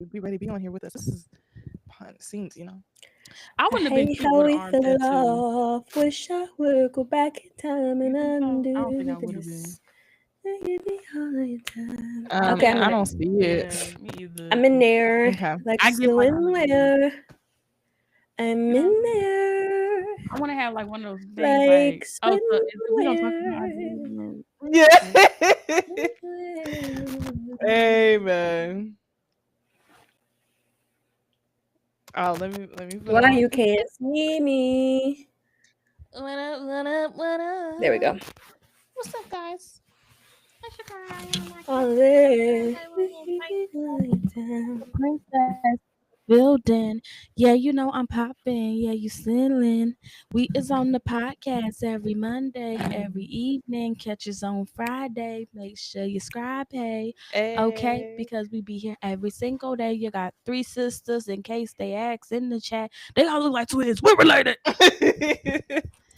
be ready to be on here with us. This is behind the scenes, I I wouldn't have been hate cute how with an we arm fell tattoo. off. Wish I would go back in time and I don't think I undo would have been. this. Give me all your time. I Okay, mean, I'm I in don't it. see yeah, it. me either. I'm in there. Okay. Like I get like one of those. swimwear. I'm You know what in I'm saying? there. I want to have like one of those things Like like, oh, so if we don't talk about swimwear. ideas, Yeah. Amen. Oh, let me put Why on. you can't see me? what up, what up, what There we up? go. What's up, guys? It's your girl, Ariana All Marquez. there. My little princess building. Yeah, you know I'm popping. Yeah, you sailing. We is on the podcast every Monday, every evening. Catch us on Friday. Make sure you subscribe. Hey, okay, Hey. because we be here every single day. You got three sisters. In case they ask in the chat, they all look like twins. We're related.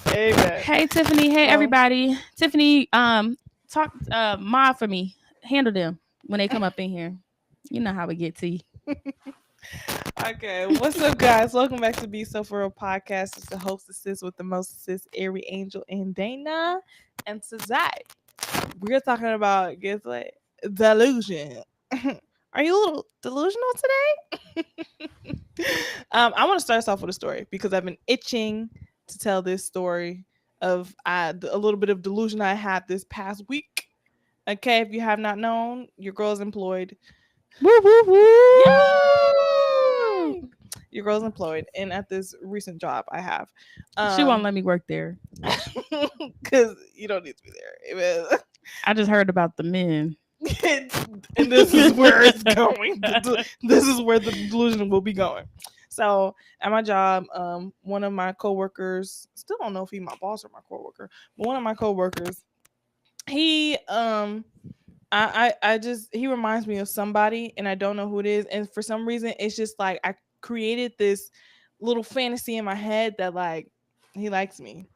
Amen. Hey Tiffany. Hey Well, everybody. Tiffany, talk mod for me. Handle them when they come up in here. You know how we get to you. okay. What's up, guys? Welcome back to BSFR podcast. It's the hostesses with the most sis, Ari Angel and Dana. And today, we're talking about, guess what? Delusion. Are you a little delusional today? I want to start us off with a story because I've been itching to tell this story of a little bit of delusion I had this past week. Okay, if you have not known, your girl's employed. Woo woo woo! Yay! Your girl's employed, and at this recent job I have, She won't let me work there. because you don't need to be there. I just heard about the men. And this is where it's going. This is where the delusion will be going. So at my job, one of my coworkers, still don't know if he's my boss or my coworker, but one of my coworkers, he I just he reminds me of somebody and I don't know who it is. And for some reason it's just like I created this little fantasy in my head that like he likes me.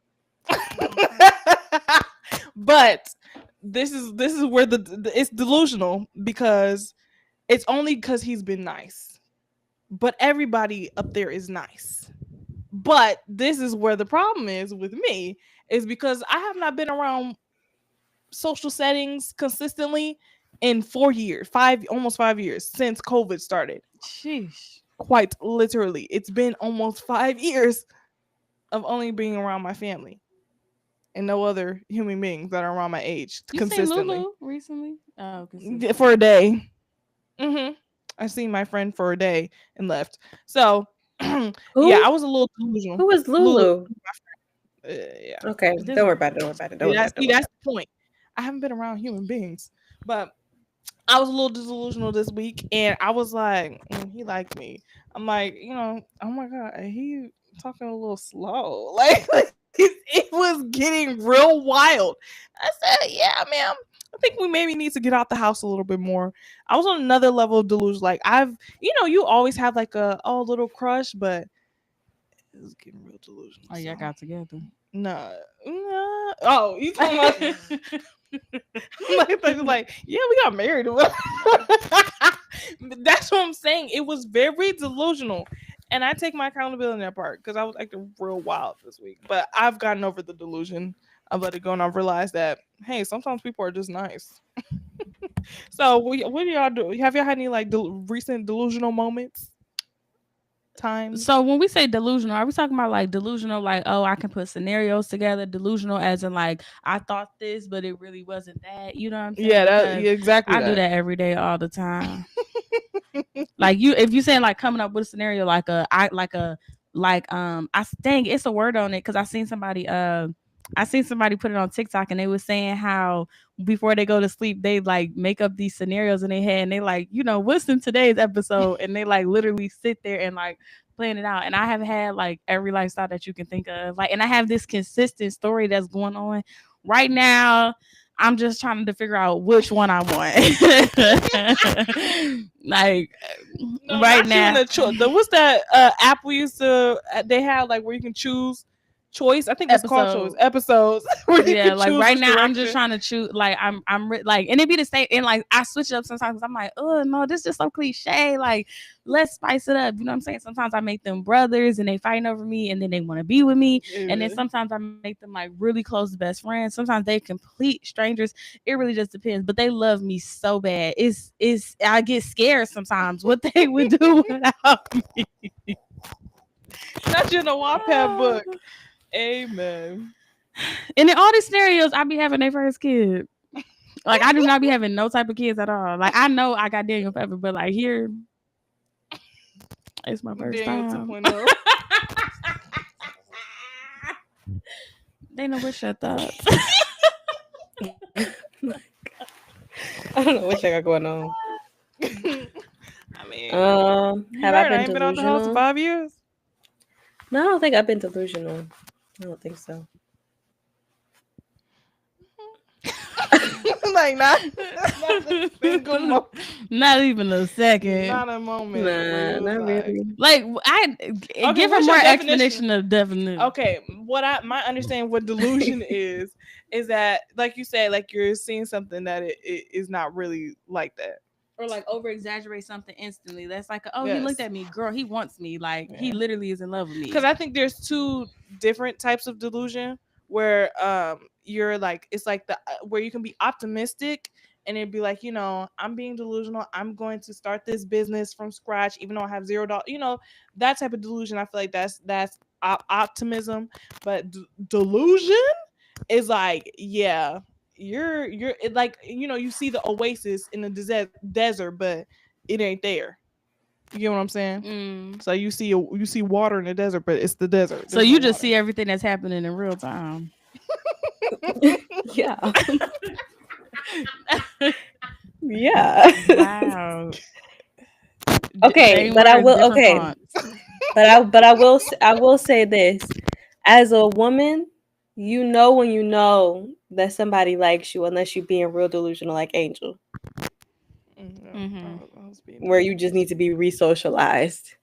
But this is where it's delusional because it's only because he's been nice. But everybody up there is nice. But this is where the problem is with me is because I have not been around social settings consistently in 4 years, almost 5 years since COVID started. Sheesh. Quite literally, it's been almost 5 years of only being around my family and no other human beings that are around my age You seen consistently. Lulu recently? Oh, For a consistently. day. I seen my friend for a day and left. So, yeah, I Who? was a little delusional. Who is Lulu, Lulu? yeah. Okay, This don't worry about it. Don't worry about it. Don't See, worry about it. Don't worry that's about the point. I haven't been around human beings, but I was a little delusional this week, and I was like, he liked me. I'm like, oh my god, he talking a little slow. Like it was getting real wild. I said, yeah, ma'am. I think we maybe need to get out the house a little bit more. I was on another level of delusion. Like you always have like a little crush, but it was getting real delusional. Oh, So y'all got together. nah, nah. Oh, you talking about? like, yeah, we got married. That's what I'm saying. It was very delusional. And I take my accountability in that part because I was acting real wild this week. But I've gotten over the delusion. I've let it go and I've realized that, hey, sometimes people are just nice. So, what do y'all do? Have y'all had any like recent delusional moments? So Times? when we say delusional, are we talking about like delusional, like, oh, I can put scenarios together? Delusional, as in like I thought this, but it really wasn't that. You know what I'm saying? Because Yeah, exactly I do that. that every day, all the time. Like if you saying like coming up with a scenario, like dang, it's a word on it because I seen somebody put it on TikTok and they were saying how before they go to sleep they like make up these scenarios in their head and they like, what's in today's episode, and they like literally sit there and like plan it out. And I have had like every lifestyle that you can think of, like, and I have this consistent story that's going on right now. I'm just trying to figure out which one I want. Like No, right not you in now. the choice. What's that app we used to? They had like where you can choose choice. I think it's called choice episodes. Where you Yeah, can like choose right which now, I'm direction. just trying to choose. Like like, and it be the same. And like, I switch it up sometimes. 'Cause I'm like, oh no, this is just so cliche. Like, let's spice it up. You know what I'm saying? Sometimes I make them brothers, and they fighting over me, and then they want to be with me. And then sometimes I make them like really close best friends. Sometimes they complete strangers. It really just depends. But they love me so bad. It's I get scared sometimes what they would do without me. Not you in a Wattpad book. Amen. And in all these scenarios, I be having their first kid. Like, I do not be having no type of kids at all. Like, I know I got Daniel forever, but like here, it's my first Daniel time. 2.0. They know what's your thoughts. I don't know what I got going on. I mean, Have you I heard been I ain't been out the house in delusional? 5 years. No, I don't think I've been delusional. I don't think so. Like not a single moment. Not even a second. Not a moment. Nah, where you was not really. Like, I give her what's more your explanation of definition. Okay, my understanding what delusion is that, like you said, like you're seeing something that it is not really like that. Or like over exaggerate something instantly. That's like, oh, he Yes. looked at me, girl. He wants me. Like, he literally is in love with me. Because I think there's two different types of delusion where you're like, it's like the where you can be optimistic and it'd be like, you know, I'm being delusional. I'm going to start this business from scratch, even though I have $0. You know, that type of delusion. I feel like that's optimism, but delusion is like, yeah, you're it, like, you know, you see the oasis in the desert, but it ain't there. You get what I'm saying? So you see water in the desert, but it's the desert. So you just see everything that's happening in real time. Yeah. Yeah. Wow. Okay, but I will. Okay, but I will say this: as a woman, you know when you know that somebody likes you, unless you're being real delusional, like Angel, where you just need to be re-socialized.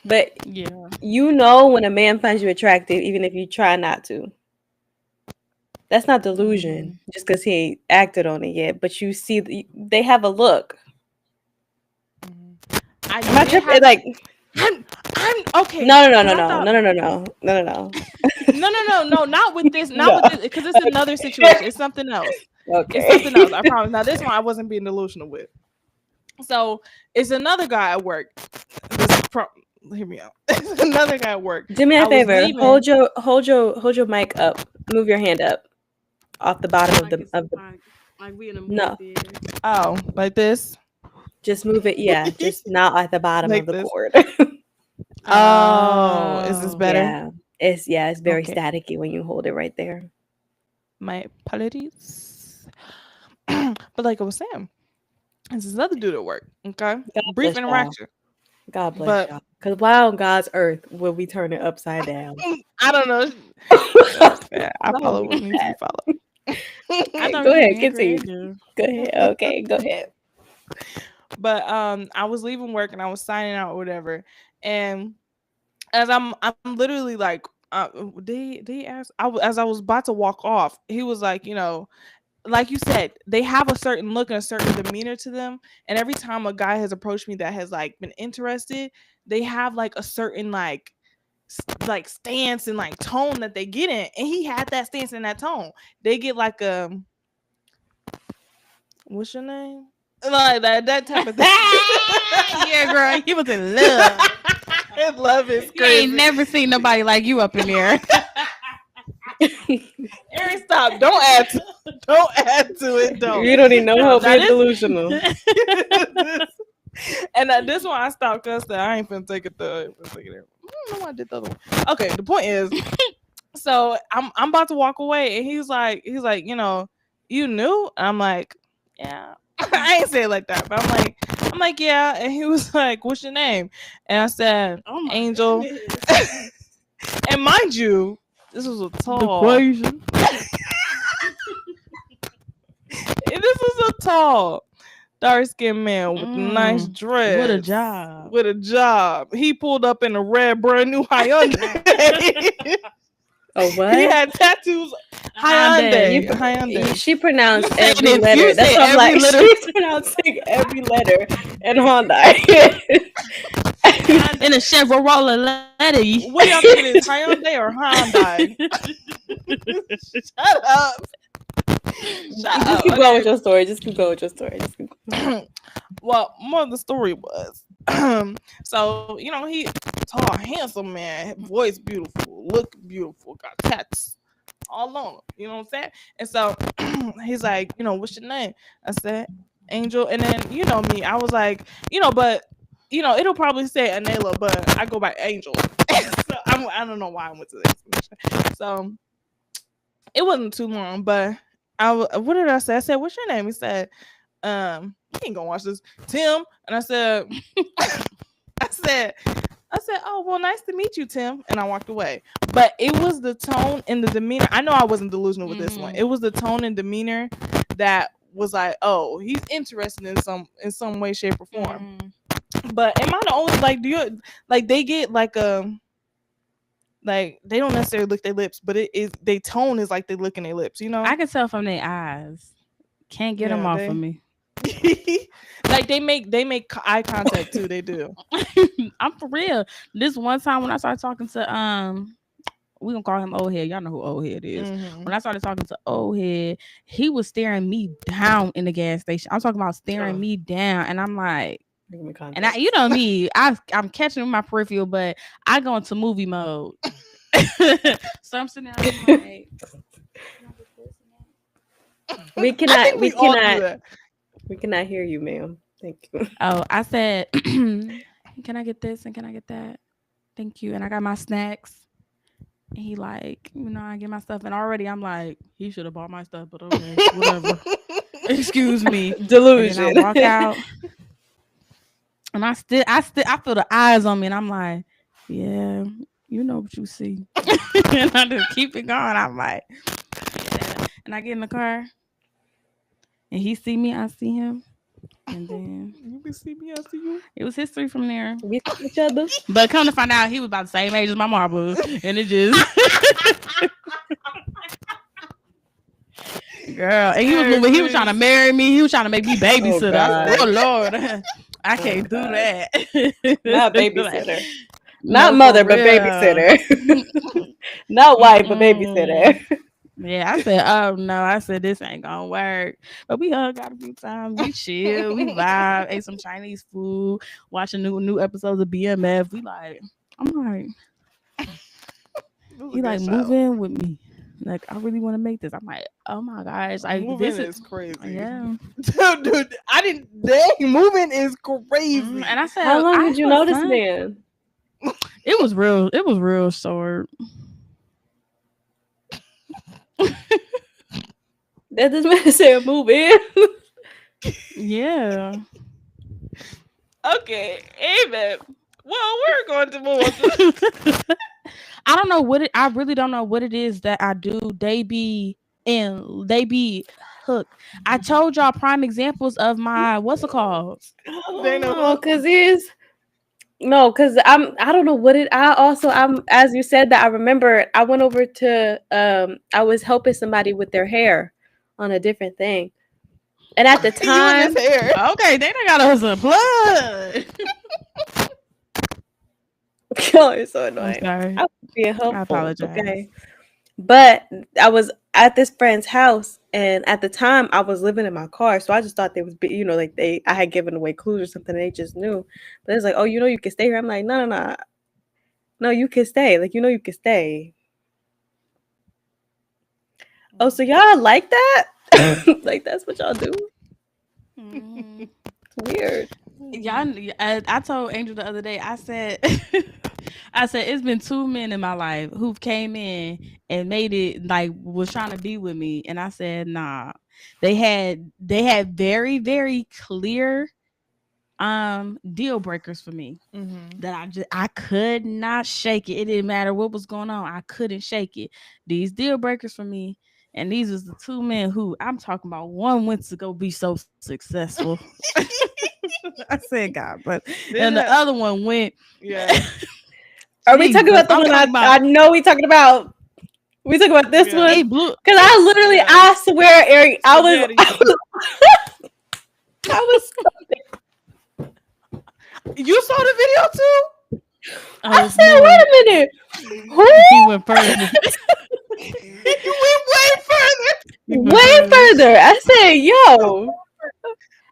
But yeah, you know when a man finds you attractive, even if you try not to. That's not delusion, just because he ain't acted on it yet. But you see, they have a look. I'm okay. No. No, not with this, not with this, because it's another situation. It's something else. Okay. It's something else. I promise. Now this one I wasn't being delusional with. So it's another guy at work. Hear me out. It's another guy at work. Do me a favor. Hold your mic up. Move your hand up off the bottom of the. Like we in a movie. No. Oh, like this. Just move it. Yeah, just not at the bottom like of the this. cord. Oh, is this better? Yeah, it's very staticky when you hold it right there. My apologies. But like I was saying, this is another dude at work. Okay, brief interaction. God bless y'all. Because why on God's earth will we turn it upside down? I don't know. I follow what needs to be followed. Go ahead, continue. Go ahead. Okay, go ahead. But I was leaving work and I was signing out or whatever, and as I'm literally like, they asked. As I was about to walk off, he was like, you know, like you said, they have a certain look and a certain demeanor to them, and every time a guy has approached me that has like been interested, they have like a certain like stance and like tone that they get in, and he had that stance and that tone. They get like what's your name? Like that type of thing. Yeah, girl, he was in love. Love is crazy. I ain't never seen nobody like you up in there. Ari, stop! Don't add to it. Don't. You don't even know how to be delusional. And this one I stopped cussing. I ain't finna take it there. I don't know why I did the other one. Okay, the point is, so I'm about to walk away, and he's like, you know, you knew? And I'm like, yeah. I ain't say it like that, but I'm like, yeah. And he was like, what's your name? And I said, Angel. And mind you, this was a tall. Equation. This was a tall, dark-skinned man with a nice dress. With a job. He pulled up in a red, brand new Hyundai. Oh, what? He had tattoos. Hyundai. Hyundai. She pronounced You said every it. letter. You That's said what I'm like. every letter. She's pronouncing every letter in Hyundai. In a Chevrolet Letty. What do y'all think it is? Hyundai or Hyundai? Shut up. Just keep going with your story. Just keep going with your story. Just keep going. Well, more of the story was, so he tall, handsome man, voice beautiful, look beautiful, got tats all on him. You know what I'm saying? And so he's like, what's your name? I said, Angel. And then me, I was like, but it'll probably say Anela, but I go by Angel. So I don't know why I went to the explanation. So it wasn't too long, but what did I say? I said, what's your name? He said, you ain't gonna watch this, Tim. And I said, I said, oh, well, nice to meet you, Tim. And I walked away. But it was the tone and the demeanor. I know I wasn't delusional with this one. It was the tone and demeanor that was like, oh, he's interested in some way, shape, or form. But am I the only, like, do you, like, they get like like, they don't necessarily lick their lips, but it is, they tone is like they licking their lips, I can tell from their eyes. Can't get them off of me. Like they make eye contact too. They do. I'm for real. This one time when I started talking to we gonna call him Old Head. Y'all know who Old Head is. When I started talking to Old Head, he was staring me down in the gas station. I'm talking about staring me down, and I'm like, and you know me, I'm catching my peripheral, but I go into movie mode. So I'm sitting there like, we cannot hear you, ma'am. Thank you. Oh, I said, can I get this and can I get that? Thank you. And I got my snacks. And he like, I get my stuff. And already I'm like, he should have bought my stuff, but okay, whatever. Excuse me. Delusion. And I walk out. And I feel the eyes on me. And I'm like, yeah, you know what you see. And I just keep it going. I'm like, yeah. And I get in the car. And he see me, I see him. And then you can see me, I see you. It was history from there. We see each other. But come to find out, he was about the same age as my marble, and it just girl. And he was moving. He was trying to marry me. He was trying to make me babysitter. Oh Lord, I can't do that. Not babysitter. Not mother, but babysitter. Not wife, but babysitter. Yeah, I said, oh no, I said this ain't gonna work. But we hung out a few times, we chill, we vibe, ate some Chinese food, watching new episodes of BMF. I'm like, he like move in with me. Like, I really want to make this. I'm like, oh my gosh, like moving is crazy. Yeah, dude, I didn't. Dang, moving is crazy. And I said, how long did you know this man? It was real. It was real short. That this man said move in. Yeah. Okay, amen. Well, we're going to move on. I don't know I really don't know what it is that I do. They be hooked. I told y'all prime examples of my what's it called? Because I don't know what it. I'm as you said that I remember I went over to I was helping somebody with their hair on a different thing, and at the time, okay, they done got us a blood. Oh, you're so annoying. I'm sorry. I was being helpful. I apologize. Okay, but I was at this friend's house, and at the time I was living in my car, so I just thought they was, like I had given away clues or something. And they just knew, but it's like, oh, you can stay here. I'm like, no, you can stay. Like, you can stay. Oh, so y'all like that? Like that's what y'all do? It's weird. Y'all, I told Angel the other day. I said, it's been 2 men in my life who came in and made it like was trying to be with me, and I said, nah. They had very, very clear deal breakers for me that I could not shake it. It didn't matter what was going on. I couldn't shake it. These deal breakers for me. And these was the 2 men who I'm talking about. One went to go be so successful. I said God, but and the other one went. Yeah. Are we talking about the one I know we talking about? We talk about this one Hey, blue. because I literally, I swear, Eric, I was. You saw the video too? I said, wait a minute. Who? He went further. You went way further. Way further. I said, yo.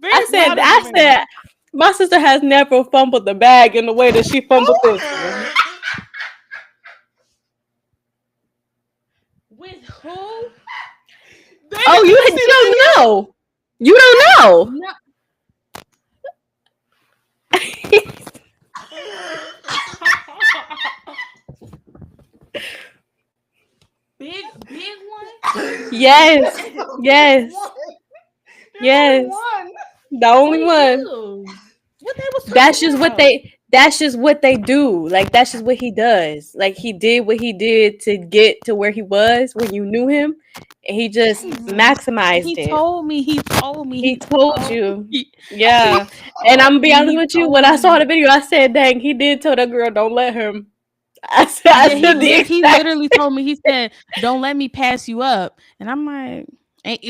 I said, my sister has never fumbled the bag in the way that she fumbled this one. With who? Oh, you don't know. You don't know. No. Big one? Yes. Yes. Yes. The only one. What they was That's just what they do. Like, that's just what he does. Like, he did what he did to get to where he was when you knew him, and he just maximized it. He told me. He told you. Yeah. And I'm gonna be honest with you, when I saw the video, I said, dang, he did tell that girl, don't let him. He literally told me, he said, don't let me pass you up. And I'm like,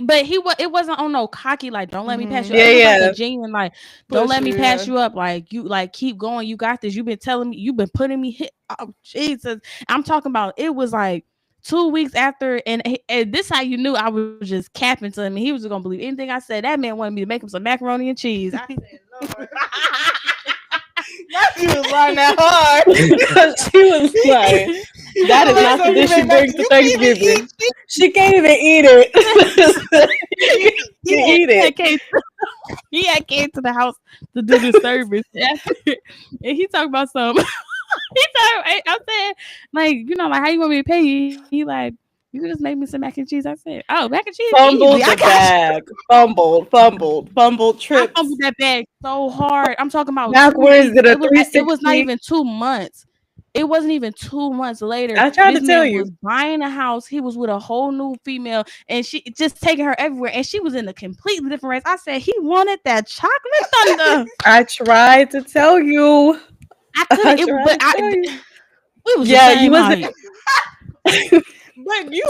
but it wasn't on no cocky, like, don't let me pass you up. It was like a genuine, like, don't let me pass you up. Like, you, like, keep going. You got this. You've been telling me, you've been putting me hit. Oh, Jesus. I'm talking about, it was like 2 weeks after. And this how you knew I was just capping to him. And he was going to believe anything I said. That man wanted me to make him some macaroni and cheese. I said, Lord. She was lying that hard. She was lying. That is not the dish she brings to Thanksgiving. She can't even eat it. He had came to the house to do the service. And he talked about something. I said, like, you know, like, how you want me to pay you? He like, you can just make me some mac and cheese. I said, oh, mac and cheese. Fumbled the bag. Fumbled. Tripped. I fumbled that bag so hard. I'm talking about backwards. It was not even 2 months. It wasn't even 2 months later. I tried to tell you. Was buying a house. He was with a whole new female, and she just taking her everywhere. And she was in a completely different race. I said he wanted that chocolate thunder. I tried to tell you. I couldn't. We was yeah, you wasn't. But you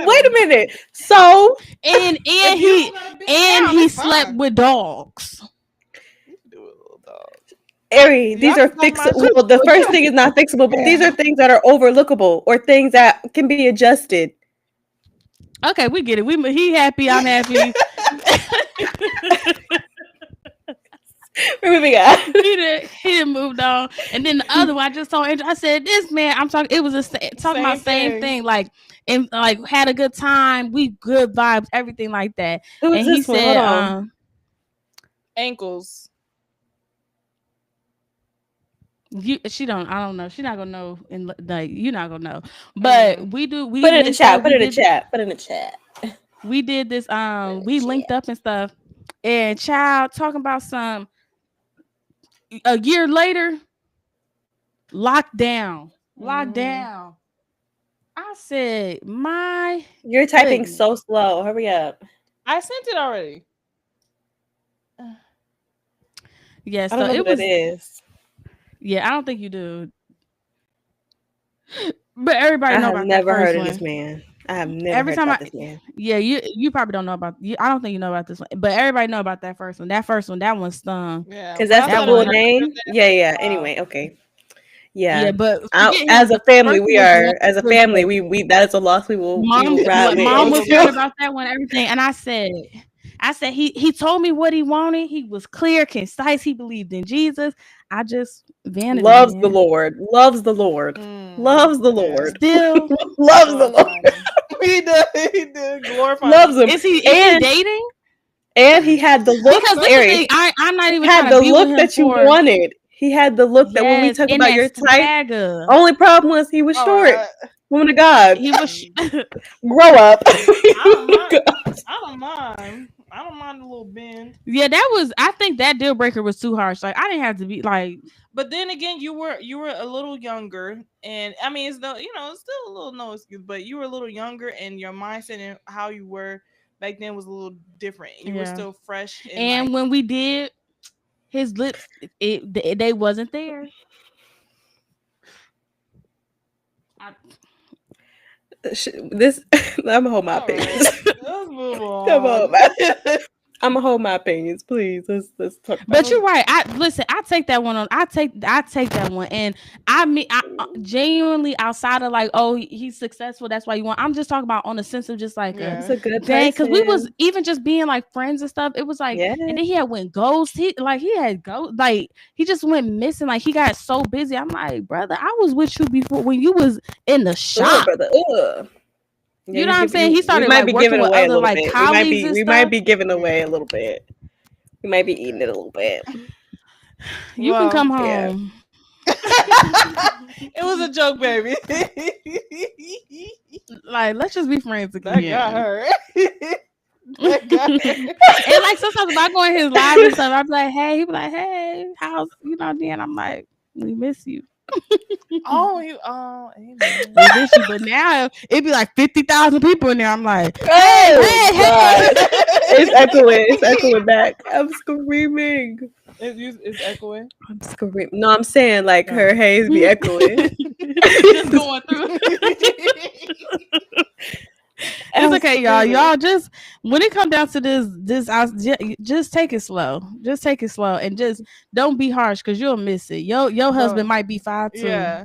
wait a minute. So and he slept with dogs. Ari, these are fixable. Well, the first thing is not fixable, but these are things that are overlookable or things that can be adjusted. Okay, we get it. He happy, I'm happy. He done moved on. And then the other one, I just saw. I said, "This man, I'm talking. It was talking about same thing. Like, and like had a good time. We good vibes, everything like that." And he said, "Ankles." I don't know. She's not gonna know, and like you're not gonna know. But we do. We put it in the chat. Put it in the chat. We did this. We linked up and stuff. And child talking about some. A year later, locked down. I said, you're typing so slow. Hurry up. I sent it already. Yeah, I don't know what it is. Yeah, I don't think you do. But everybody know about I've never heard of this man. I have never heard about this man. Yeah, you probably don't know about. I don't think you know about this one, but everybody know about that first one. That one stung. Yeah, because that's the full name. Yeah. Anyway, okay. Yeah, but as a family, we that is a loss we will. Mom was hearing about that one, everything, and I said he told me what he wanted. He was clear, concise. He believed in Jesus. I just vanity. Loves the Lord. Loves the Lord. Loves the Lord. Still loves the Lord. He did. Glorify. Loves him. Is he dating? And he had the look. Because listen, I'm not even had the look that you wanted. He had the look that when we talk about your type. Only problem was he was short. Woman of God. He was grow up. I don't mind. I don't mind a little bend. Yeah, I think that deal breaker was too harsh. Like, I didn't have to be like. But then again, you were a little younger, and I mean, it's still a little no excuse, but you were a little younger, and your mindset and how you were back then was a little different. You were still fresh, and when we did, his lips, they wasn't there. This I'm gonna hold my opinions. Right. Let's move Come on. on, I'm gonna hold my opinions, please. Let's talk about But it. you're right. I take that one on. I take that one, and I mean, genuinely outside of like, oh, he's successful. That's why you want. I'm just talking about on the sense of just like He's Yeah. a good dang, because we was person. even just being like friends and stuff. It was like, Yeah, and then he had went ghost. He had ghost. Like he just went missing. Like he got so busy. I'm like, brother, I was with you before when you was in the shop. brother. Yeah, You know what I'm saying? He we started might like be working giving with away a other little like bit. colleagues and We might stuff. be giving away a Yeah. little bit. We might be eating it a little bit. You can Well, come Yeah. home. it was a joke, baby. Like, let's just be friends That got again. her. That got her. And like sometimes if I go in his live and stuff, I'm like, hey, he be like, hey, how's then I'm like, we miss you. Oh, you. Oh, amen. We miss you. But now it'd be like 50,000 people in there. I'm like, hey, Oh hey, God, hey. it's echoing. It's echoing back. I'm screaming. It's echoing. I'm screaming. No, I'm saying like No. her haze be echoing. Just going through. It's I'm okay, y'all. screaming. Y'all just when it comes down to just take it slow. Just take it slow and just don't be harsh because you'll miss it. Your husband Bro, might be fine too. yeah,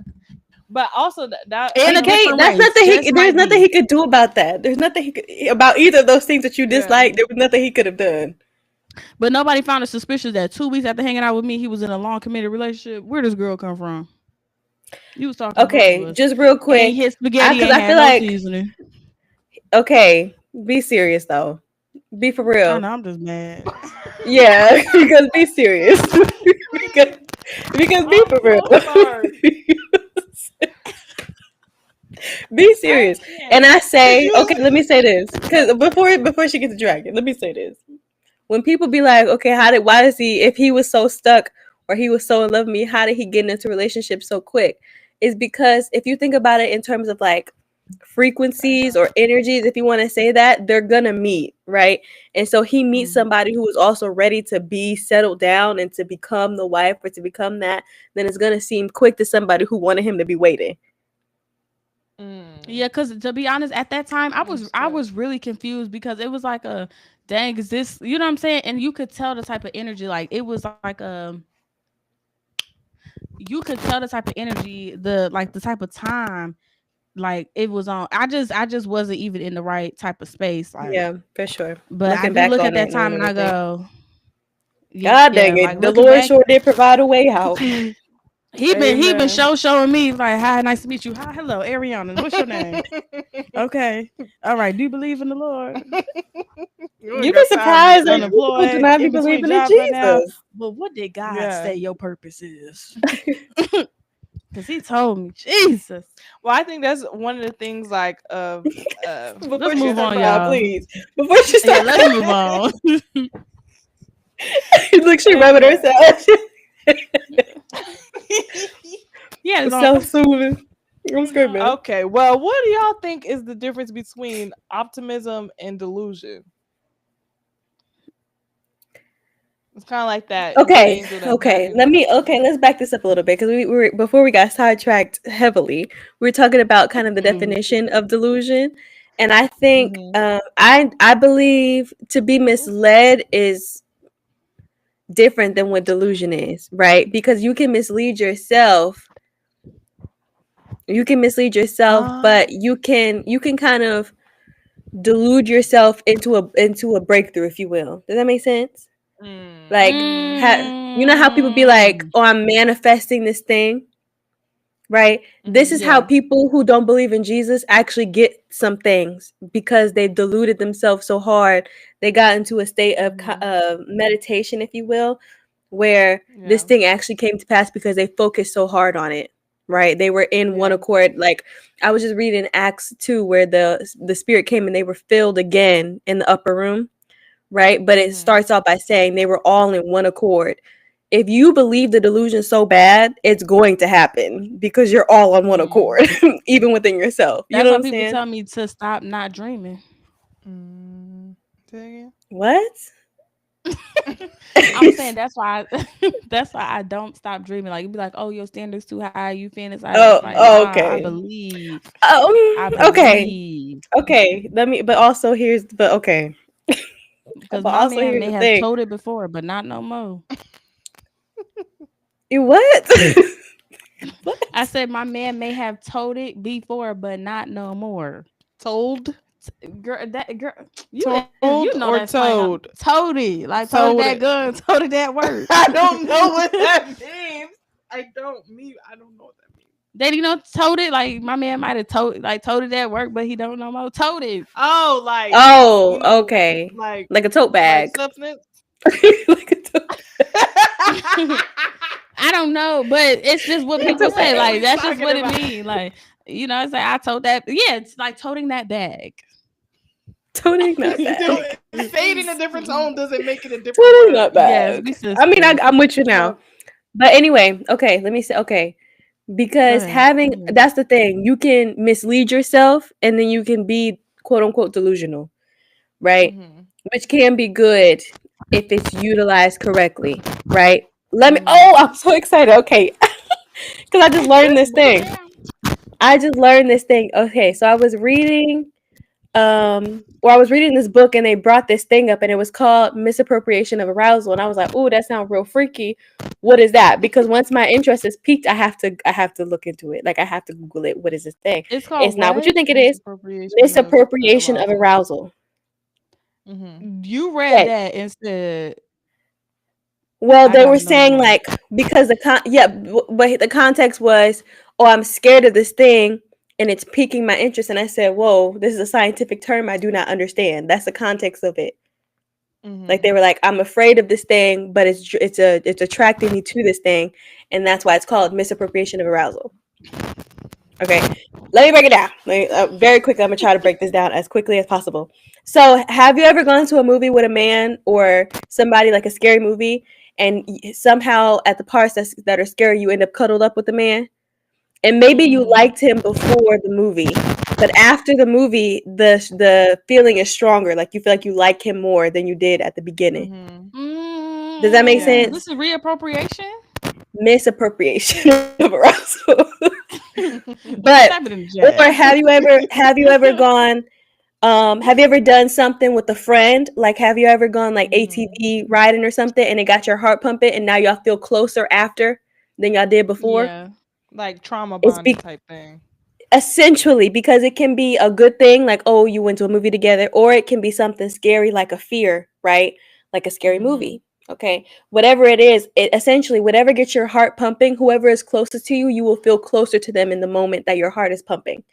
but also that In He a can't. different That's race. nothing. Just There's might nothing be. he could do about that. There's nothing he could about either of those things that you Yeah. dislike. There was nothing he could have done. But nobody found it suspicious that 2 weeks after hanging out with me, he was in a long committed relationship. Where does girl come from? You was talking to both of Okay, us. just real And quick, his spaghetti because ain't I had feel no like seasoning. okay, be serious though. Be for I real. know, I'm just mad. Yeah, because be serious. because be I'm for so sorry. real. Be I serious. can't. And I Cause say, okay, you. let me say this. Because before she gets dragged, let me say this. When people be like, okay, why does he, if he was so stuck or he was so in love with me, how did he get into a relationship so quick? Is because if you think about it in terms of like frequencies or energies, if you want to say that, they're gonna meet, right? And so he meets somebody who is also ready to be settled down and to become the wife or to become that, then it's gonna seem quick to somebody who wanted him to be waiting. Yeah, because to be honest, at that time I was really confused because it was like a dang, is this you know what I'm saying? And you could tell the type of energy, like it was like you could tell the type of energy, the type of time like it was on. I just wasn't even in the right type of space. Like, Yeah, for sure. but I Looking do back look at on it that and time and I everything. go, God yeah, dang like it. The looking Lord back, sure did provide a way out. he been Amen. showing me like, hi, nice to meet you. Hi, hello, Ariana. What's your name? Okay. All right. Do you believe in the Lord? You ain't You be got time to surprised that be. people do Unemployed, not be in between believing in jobs right now. Jesus. But what did God Yeah. say your purpose is? Because he told me, Jesus. Well, I think that's one of the things like of Before Let's she move just start on, crying, y'all. please. Before she Yeah, start let's crying. move on. Look, she rubbing amen. herself. Yeah, it's on. So soothing. I'm screaming. Okay, well, what do y'all think is the difference between optimism and delusion? It's kind of like that good Okay, angel that bad angel. let's back this up a little bit because we were before we got sidetracked heavily. We were talking about kind of the definition of delusion, and I think Mm-hmm. I believe to be misled is different than what delusion is, right? Because you can mislead yourself. You can mislead yourself, but you can kind of delude yourself into a breakthrough, if you will. Does that make sense? Like, you know how people be like, Mm. "Oh, I'm manifesting this thing," right? This is how Yeah. people who don't believe in Jesus actually get some things because they deluded themselves so hard. They got into a state of meditation, if you will, where this Yeah. thing actually came to pass because they focused so hard on it. Right? They were in one Yeah. accord. Like I was just reading Acts 2 where the spirit came and they were filled again in the upper room, right? But it starts off by saying they were all in one accord. If you believe the delusion so bad, it's going to happen because you're all on one accord, even within yourself. You That's know what why I'm people saying? tell me to stop not dreaming. Mm. Say again? What? I'm saying that's why that's why I don't stop dreaming. Like, you'd be like, "Oh, your standards too high. You fantasize." It's like, nah, Okay. I Okay. believe, Okay. Let me. But also here's. But okay. because But my also man here's may the have thing. told it before, but not no more. You what? I What? said my man may have told it before, but not no more. Told, Girl, that girl, told, you know or that slang. told, Told it, like told it told that it. gun, told it that work. I don't know what that means. I don't know what that means. Then told it like my man might have told it that work, but he don't know more. Told it. Oh, like, Oh, you know, okay. like Like a tote like bag. substance. Like a tote, I don't know, but it's just what like a people tote say. What bag. are Like we that's just talking what it about? means. Like it's like I told that. Yeah, it's like toting that bag. Toting that Still, bag. say it in a different tone doesn't make it a different Toting word. that Yes, bag. be I mean, sensitive. I'm with you now. But But anyway, okay, let me say, okay. Go Because ahead. having, Yeah. that's the thing, you can mislead yourself and then you can be quote unquote delusional, right? mm-hmm, Which can be good if it's utilized correctly, right? mm-hmm. Oh, I'm so excited. Okay. Because I just learned this Break it thing. down. I just learned this thing. Okay. So I was reading or I was reading this book and they brought this thing up and it was called misappropriation of arousal and I was like, "Oh, that sounds real freaky. What is that?" Because once my interest is piqued, I have to look into it. Like I have to Google it. What is this thing? It's called It's not what you what? think it is. Misappropriation of Misappropriation of arousal. arousal. Mm-hmm. You read Yes. that and said, Well, "I they were gotta know saying more." like because but the context was, "Oh, I'm scared of this thing and it's piquing my interest." And I said, "Whoa, this is a scientific term I do not understand." That's the context of it. Like Mm-hmm. they were like, "I'm afraid of this thing, but it's attracting me to this thing, and that's why it's called misappropriation of arousal." Okay, let me break it down. Very quickly, I'm gonna try to break this down as quickly as possible. So, have you ever gone to a movie with a man or somebody, like a scary movie, and somehow at the parts that are scary, you end up cuddled up with the man, and maybe you Mm-hmm. liked him before the movie, but after the movie, the feeling is stronger. Like you feel like you like him more than you did at the beginning. Mm-hmm. Does that make Yeah. This sense? is reappropriation. Misappropriation of arousal. Type But it in the chat. or have you ever gone have you ever done something with a friend? Like have you ever gone like Mm-hmm. ATV riding or something and it got your heart pumping and now y'all feel closer after than y'all did before? Yeah. Like trauma It's bonding type thing. essentially because it can be a good thing like, oh, you went to a movie together, or it can be something scary like a fear, right? Like a scary Mm-hmm. movie. Okay, whatever it is, it essentially whatever gets your heart pumping, whoever is closest to you, you will feel closer to them in the moment that your heart is pumping,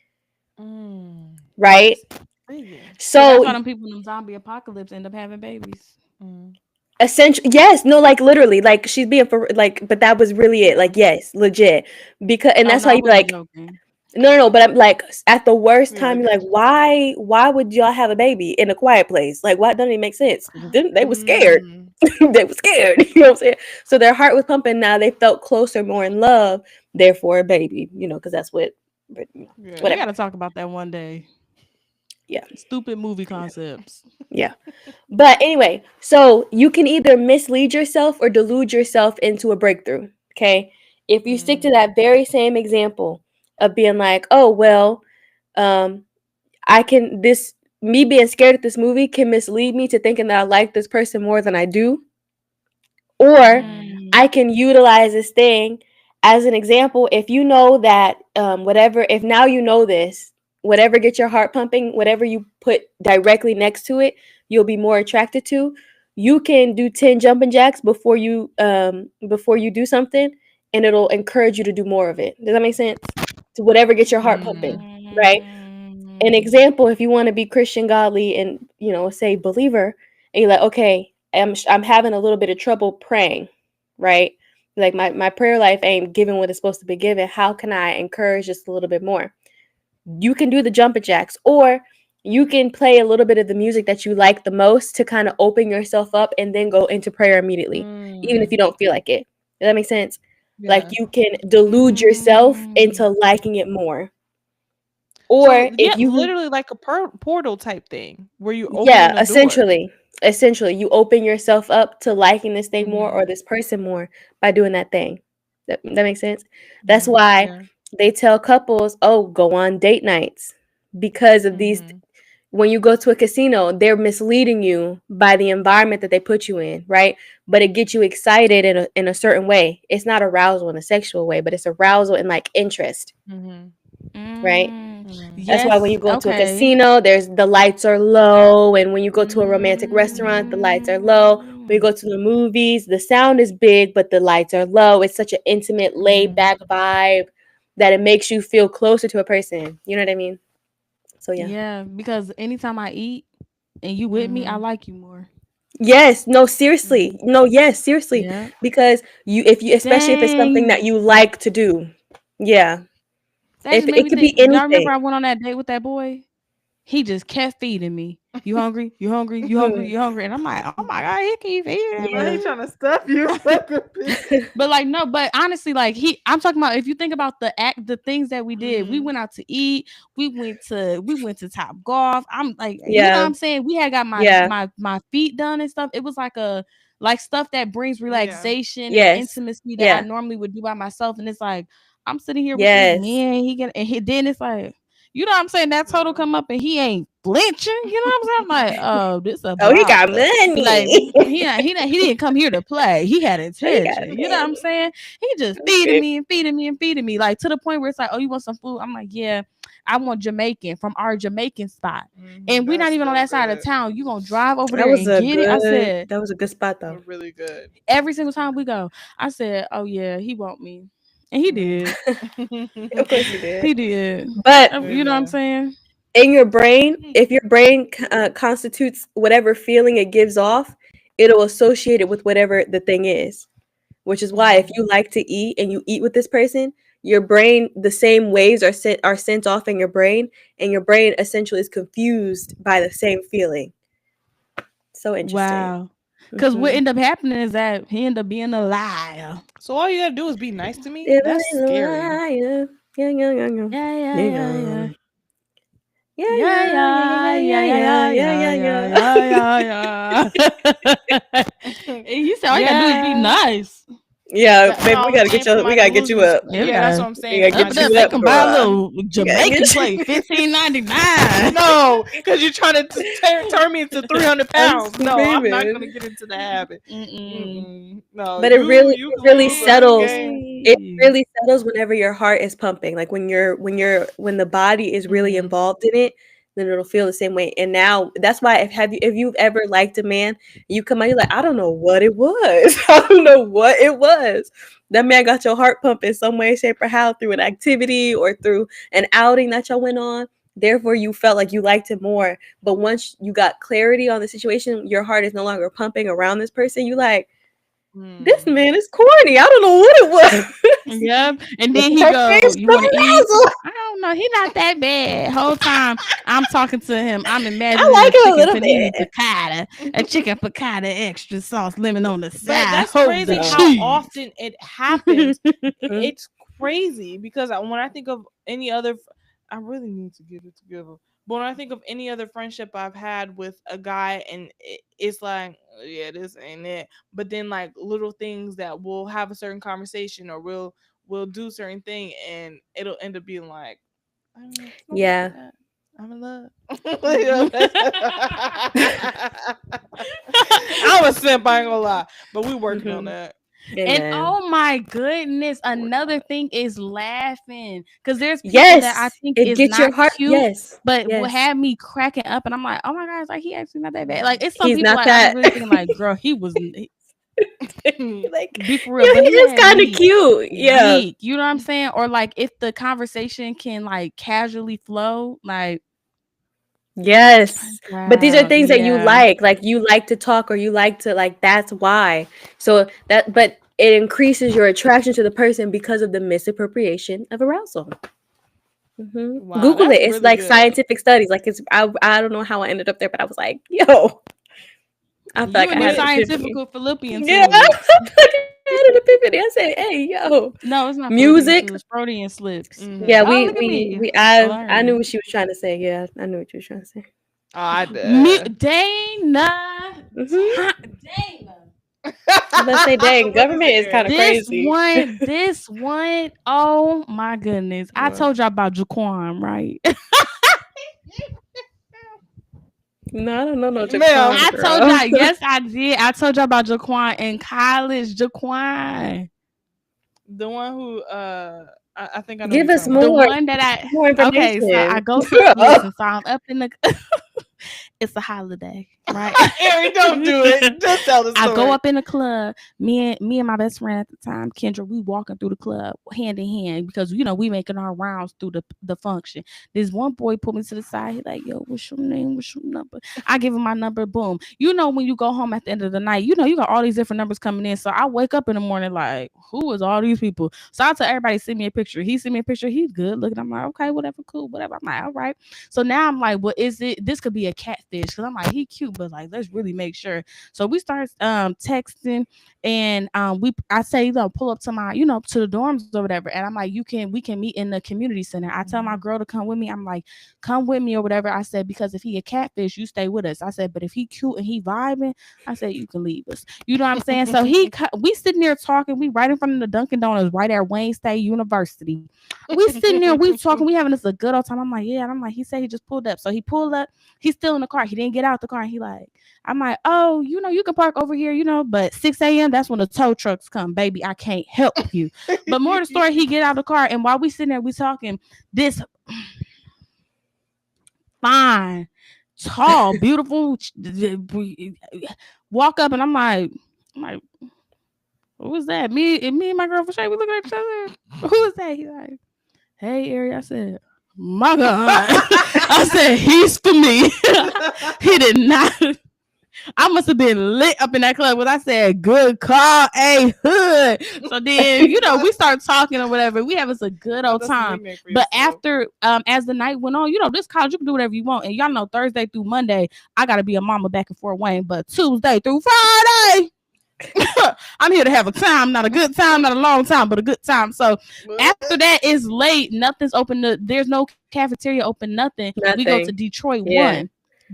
Mm. right? That's intriguing. So that's So why them people in the zombie apocalypse end up having babies. Mm. essentially, yes, no, like literally, like she's being for like, but that was really it, Yeah. like yes, legit, because and Oh that's no, why I you be wasn't like, joking. no, but I'm like at the worst Yeah, I time, you're like, got you. why would y'all have a baby in a quiet place? Like, why doesn't it make sense? They were scared. Mm. They were scared. You know what I'm saying? So their heart was pumping. Now they felt closer, more in love. Therefore, a baby. Because that's what. But, We Yeah. whatever. got to talk about that one day. Yeah, Stupid movie concepts. yeah. But anyway, so you can either mislead yourself or delude yourself into a breakthrough. Okay, if you stick to Mm-hmm. that very same example of being like, oh well, um, I can this me being scared at this movie can mislead me to thinking that I like this person more than I do, or Mm-hmm. Mm, I can utilize this thing as an example. If you know that whatever, if now you know this, whatever gets your heart pumping, whatever you put directly next to it, you'll be more attracted to. You can do 10 jumping jacks before you do something, and it'll encourage you to do more of it. Does that make sense? To whatever gets your heart pumping, Mm. right? An mm, example, if you want to be Christian, godly, and say believer, and you're like, okay, I'm having a little bit of trouble praying, right? Like my prayer life ain't giving what it's supposed to be given. How can I encourage just a little bit more? You can do the jumping jacks, or you can play a little bit of the music that you like the most to kind of open yourself up, and then go into prayer immediately, even if you Mm. don't feel like it. Does that make sense? Like Yeah. you can delude yourself mm. into liking it more, So or yeah, if you literally like a portal type thing where you're opening yeah, a door. essentially. essentially you open yourself up to liking this thing more Mhm. or this person more by doing that thing. That makes sense. That's Mhm. why Yeah. they tell couples, oh, go on date nights because of these. Mhm. When you go to a casino, they're misleading you by the environment that they put you in, right? But it gets you excited in a certain way. It's not arousal in a sexual way, but it's arousal in like interest, Mhm. right? Mhm. That's why when Yes. you go to a Okay. casino, there's the lights are low, and when you go to a romantic restaurant, the lights are low. When you Mm. go to the movies, the sound is big, but the lights are low. It's such an intimate, laid Mhm. back vibe that it makes you feel closer to a person. You know what I mean? So yeah. Yeah, because anytime I eat and you with me, I Mhm. like you more. Yes, no, seriously. Mhm. No, yes, seriously. Yeah. Because if you, especially if it's something that Dang. you like to do. Yeah. That If just made it me could be think. Y'all remember anything. I went on that date with that boy? He just kept feeding me. You hungry? You hungry? You hungry? Mhm. You hungry? And I'm like, oh my God, he keep feeding Now he Yeah. me. trying to stuff you like a bitch. But like no, but honestly, like I'm talking about if you think about the things that we did, we Mhm. went out to eat, we went to Top Golf. I'm like, you know what Yeah. I'm saying? We had got my Yeah. my my feet done and stuff. It was like a like stuff that brings Yeah. relaxation and Yes. intimacy that I Yeah. normally would do by myself. And it's like I'm sitting here with this Yes. man, then it's like you know what I'm saying? That total Yeah. come up and he ain't flinching. You know what I'm saying? I'm like, oh, this Oh, he about got the like money. he didn't come here to play. He had Oh, he got intention. You know what I'm money. saying? He just feeding Okay. me and feeding me and feeding me, like to the point where it's like, oh, you want some food? I'm like, yeah, I want Jamaican from our Jamaican spot, Mhm. and we're not That's even on so that side of good. town. You gonna drive over there and get it? I said That was a good spot though. Really good. every single time we go, I said, oh yeah, he want me, and he Mhm. did. Of course he did. He did. But You know what I'm Amen. saying? in your brain, if your brain constitutes whatever feeling it gives off, it'll associate it with whatever the thing is. Which is why if Mhm. you like to eat and you eat with this person, your brain, the same waves are sent off in your brain, and your brain essentially is confused by the same feeling. So interesting. Wow. Because what Hmm. ended up happening is that he ended up being a liar. So all you gotta do is be nice to me. Devil That's is a scary. liar. Yeah, yeah, yeah, yeah. Yeah, yeah, yeah, Yeah, yeah. yeah, Yeah, yeah, yeah, yeah, yeah, yeah, yeah, yeah, yeah, yeah, yeah, yeah, yeah, yeah. yeah, yeah, yeah. And he said, all you gotta do is be Yeah. nice. Yeah, That's baby, what I was saying for we my gotta get you delusions. up. Yeah, we Yeah, that's what gotta I'm We saying gotta for my up get there. you They up, can buy a delusions. girl. little We gotta Jamaican get you. plate, $15.99. No, because you're trying to turn me into 300 I'm pounds. No, I'm not gonna screaming. get into the habit. Mm-mm. Mm-mm. No, But it you really you it can really lose, but this settles. game. It Please. really settles whenever your heart is pumping. Like when the body is really Hmm. involved in it, then it'll feel the same way. And now that's why if you've ever liked a man, you come out, you're like, I don't know what it was. I don't know what it was. That man got your heart pumping some way, shape, or how through an activity or through an outing that y'all went on. Therefore, you felt like you liked him more. But once you got clarity on the situation, your heart is no longer pumping around this person. You like, this Hmm. man is corny. I don't know what it was. Yep. And The then he go, purpose, you want to eat? the I don't know. He not that bad. Whole time I'm talking to him, I'm I imagining a like him a chicken little panini bit. piccata, a chicken piccata, extra sauce, lemon on the But side. that's Hold the crazy how No. cheese. often it happens. Mhm. It's crazy because when I think of any other, I really need to get it together. But when I think of any other friendship I've had with a guy, and it's like, yeah, this ain't it. But then like little things that we'll have a certain conversation or we'll do certain thing, and it'll end up being like, I don't know, it's not like Yeah. that. I'm in love. You know, I'm a simp, I ain't gonna lie. But we working on Hmm. that. And Amen. oh my goodness, We working on another that. thing is laughing. Because there's people that I Yes. think It is gets not your heart. cute, Yes. but will Yes. have me cracking up. And I'm like, oh my God, it's like he actually not that bad. Like Mhm. it's some He's people not like I be that. really thinking like, girl, Like, be for real, yeah, but he he is had kind of me cute. Yeah. weak. You know what I'm saying? Or like if the conversation can like casually flow, like Yes. But these are wow, things that you yeah. like. Like you like to talk or you like to like that's why. So that but it increases your attraction to the person because of the misappropriation of arousal. Wow, Google that's it. It's really like good. scientific studies. Like I don't know how I ended up there, but I was like, yo, I felt You like I and these had But an epiphany. scientific Philippian Yeah, I tools. felt like I had an epiphany. I said, hey, yo, No, it's not Philippian music. tools, Freudian slips. Yeah, mhm. Oh, we look at we me we I knew learning. what she was trying to say. Yeah, I knew what she was trying to say. Oh, I did. Dana. Dana. Let's say, dang, What is government is it, kind of Eric? crazy. This one, oh my goodness. I told y'all about Jaquan, right? No, I don't know no Ma'am. Jaquan, I told girl. y'all, yes, I did. I told y'all about Jaquan in college. Jaquan. The one who I think I know what Give you're us talking about. The more, one that more okay, so I information. go to listen, so I'm up in the it's a holiday, right? Eric, don't do it. Just tell the story. I go up in the club. Me and my best friend at the time, Kendra, we walking through the club hand in hand because we making our rounds through the function. This one boy put me to the side. He like, yo, what's your name? What's your number? I give him my number. Boom. When you go home at the end of the night, you got all these different numbers coming in. So I wake up in the morning like, who is all these people? So I tell everybody, send me a picture. He sent me a picture. He's good looking. I'm like, okay, whatever, cool, whatever. I'm like, all right. So now I'm like, what is it? This could be a catfish because I'm like, he cute, but like, let's really make sure. So we start texting, and I say, pull up to my, to the dorms or whatever. And I'm like, we can meet in the community center. I tell my girl to come with me. I'm like, come with me or whatever. I said, because if he a catfish, you stay with us. I said, but if he cute and he vibing, I said, you can leave us. You know what I'm saying? So we sitting there talking. We right in front of the Dunkin' Donuts, right at Wayne State University. We sitting there, we talking, we having us a good old time. I'm like, yeah. And I'm like, he said he just pulled up. So he pulled up. He's still in the car. He didn't get out the car. And he like, I'm like, oh, you can park over here, but 6 a.m. that's when the tow trucks come, baby. I can't help you. But more the story, he get out the car, and while we sitting there, we talking. This fine, tall, beautiful walk up, and I'm like, who was that? Me and my girl for sure. We looking at each other. Who is that? He like, hey, Ari. I said, my God. I said, he's for me. He did not. I must have been lit up in that club when I said, good call, a hood. So then, we start talking or whatever. We have us a good old time. But after, as the night went on, this college, you can do whatever you want. And y'all know Thursday through Monday, I got to be a mama back in Fort Wayne. But Tuesday through Friday, I'm here to have a time, not a good time, not a long time, but a good time. So after that, it's late. Nothing's open. There's no cafeteria open, nothing. We go to Detroit 1.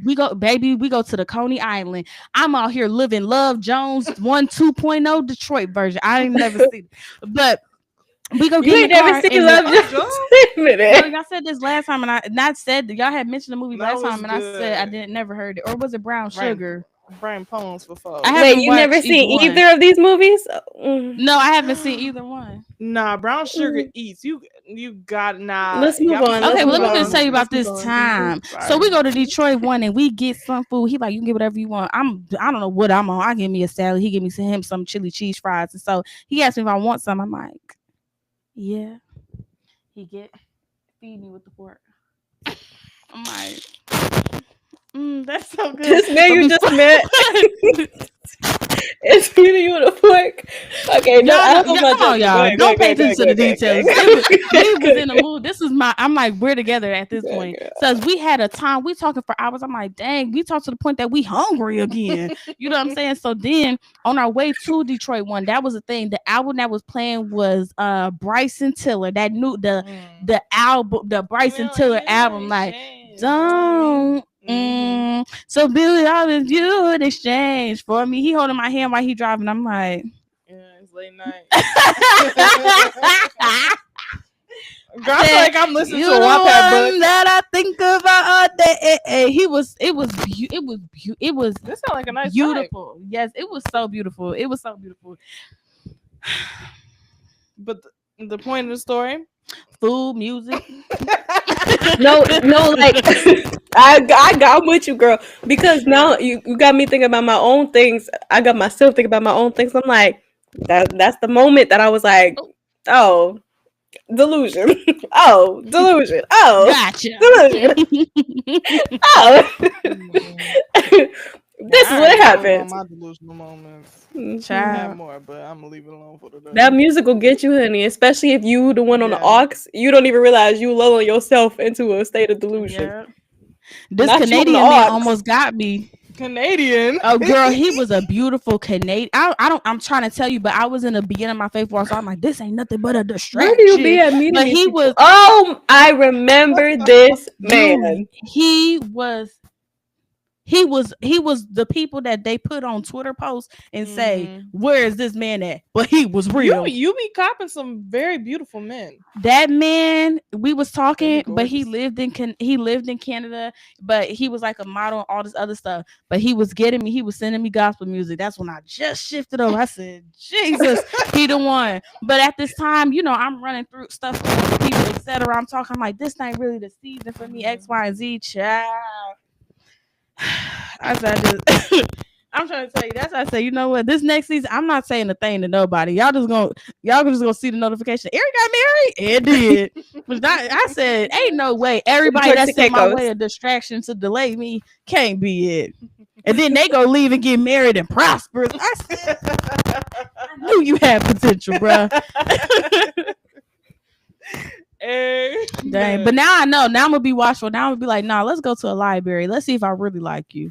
We go to the Coney Island. I'm out here living Love Jones 1 2.0 Detroit version. I ain't never seen it. But we go get in the car. You ain't never seen Love Jones? Y'all said this last time, and I not said that y'all had mentioned the movie last time, and I said I didn't never heard it. Or was it Brown Sugar? Brain Poems for folks. Wait, you never seen either of these movies? No, I haven't seen either one. Nah, Brown Sugar eats. You got Let's move on. Okay, well, let me just tell you about this time. So we go to Detroit 1 and we get some food. He like, you can get whatever you want. I don't know what I'm on. I give me a salad. He give me some chili cheese fries. And so he asked me if I want some. I'm like, yeah. He feed me with the fork. I'm like, that's so good. This man you just met. It's feeding you with a fork. Okay, come on, y'all. Don't pay attention to the details. We was in the mood. I'm like, we're together at this point. So we had a time, we talking for hours. I'm like, dang, we talked to the point that we hungry again. You know what I'm saying? So then on our way to Detroit 1, that was the thing. The album that was playing was Bryson Tiller. That new the album, the Bryson Tiller album, like don't. So Billy, all of you in exchange for me. He holding my hand while he driving. I'm like, yeah, it's late night. Girl, I feel like I'm listening to a Wattpad book that I think about all day. It was. This sound like a nice beautiful. Type. Yes, it was so beautiful. It was so beautiful. But the point of the story, food, music. no, like I'm with you, girl. Because now you got me thinking about my own things. I got myself thinking about my own things. I'm like, that's the moment that I was like, oh, delusion. Oh, delusion. Oh, gotcha. Delusion. Oh, this is what happens. My delusional moments. Child. More, but I'm gonna leave it alone for today. That music will get you, honey. Especially if you the one on the aux, you don't even realize you lulling yourself into a state of delusion. Yeah. This not Canadian man almost got me. Canadian. Oh, girl, he was a beautiful Canadian. I'm trying to tell you, but I was in the beginning of my faith walk, so I'm like, this ain't nothing but a distraction. Where do you be at meeting? But he was. Oh, I remember this man. He was he was the people that they put on Twitter posts and say, Mhm. where is this man at? But he was real. You be copping some very beautiful men. That man, we was They be talking, but gorgeous. he lived in Canada, but he was like a model and all this other stuff. But he was sending me gospel music. That's when I just shifted over. I said, Jesus, he the one. But at this time, I'm running through stuff with people, etc. I'm talking, I'm like, this ain't really the season for me, X, Y, and Z, child. I said, I'm trying to tell you. That's why I say, you know what? This next season, I'm not saying a thing to nobody. Y'all just gonna see the notification. Eric got married. It did. But I said, ain't no way. Everybody that's in my way a distraction to delay me can't be it. And then they go leave and get married and prosperous. I said, I knew you had potential, bro. Dang. But now I know. Now I'm gonna be watchful. Now I'm gonna be like, nah, let's go to a library. Let's see if I really like you.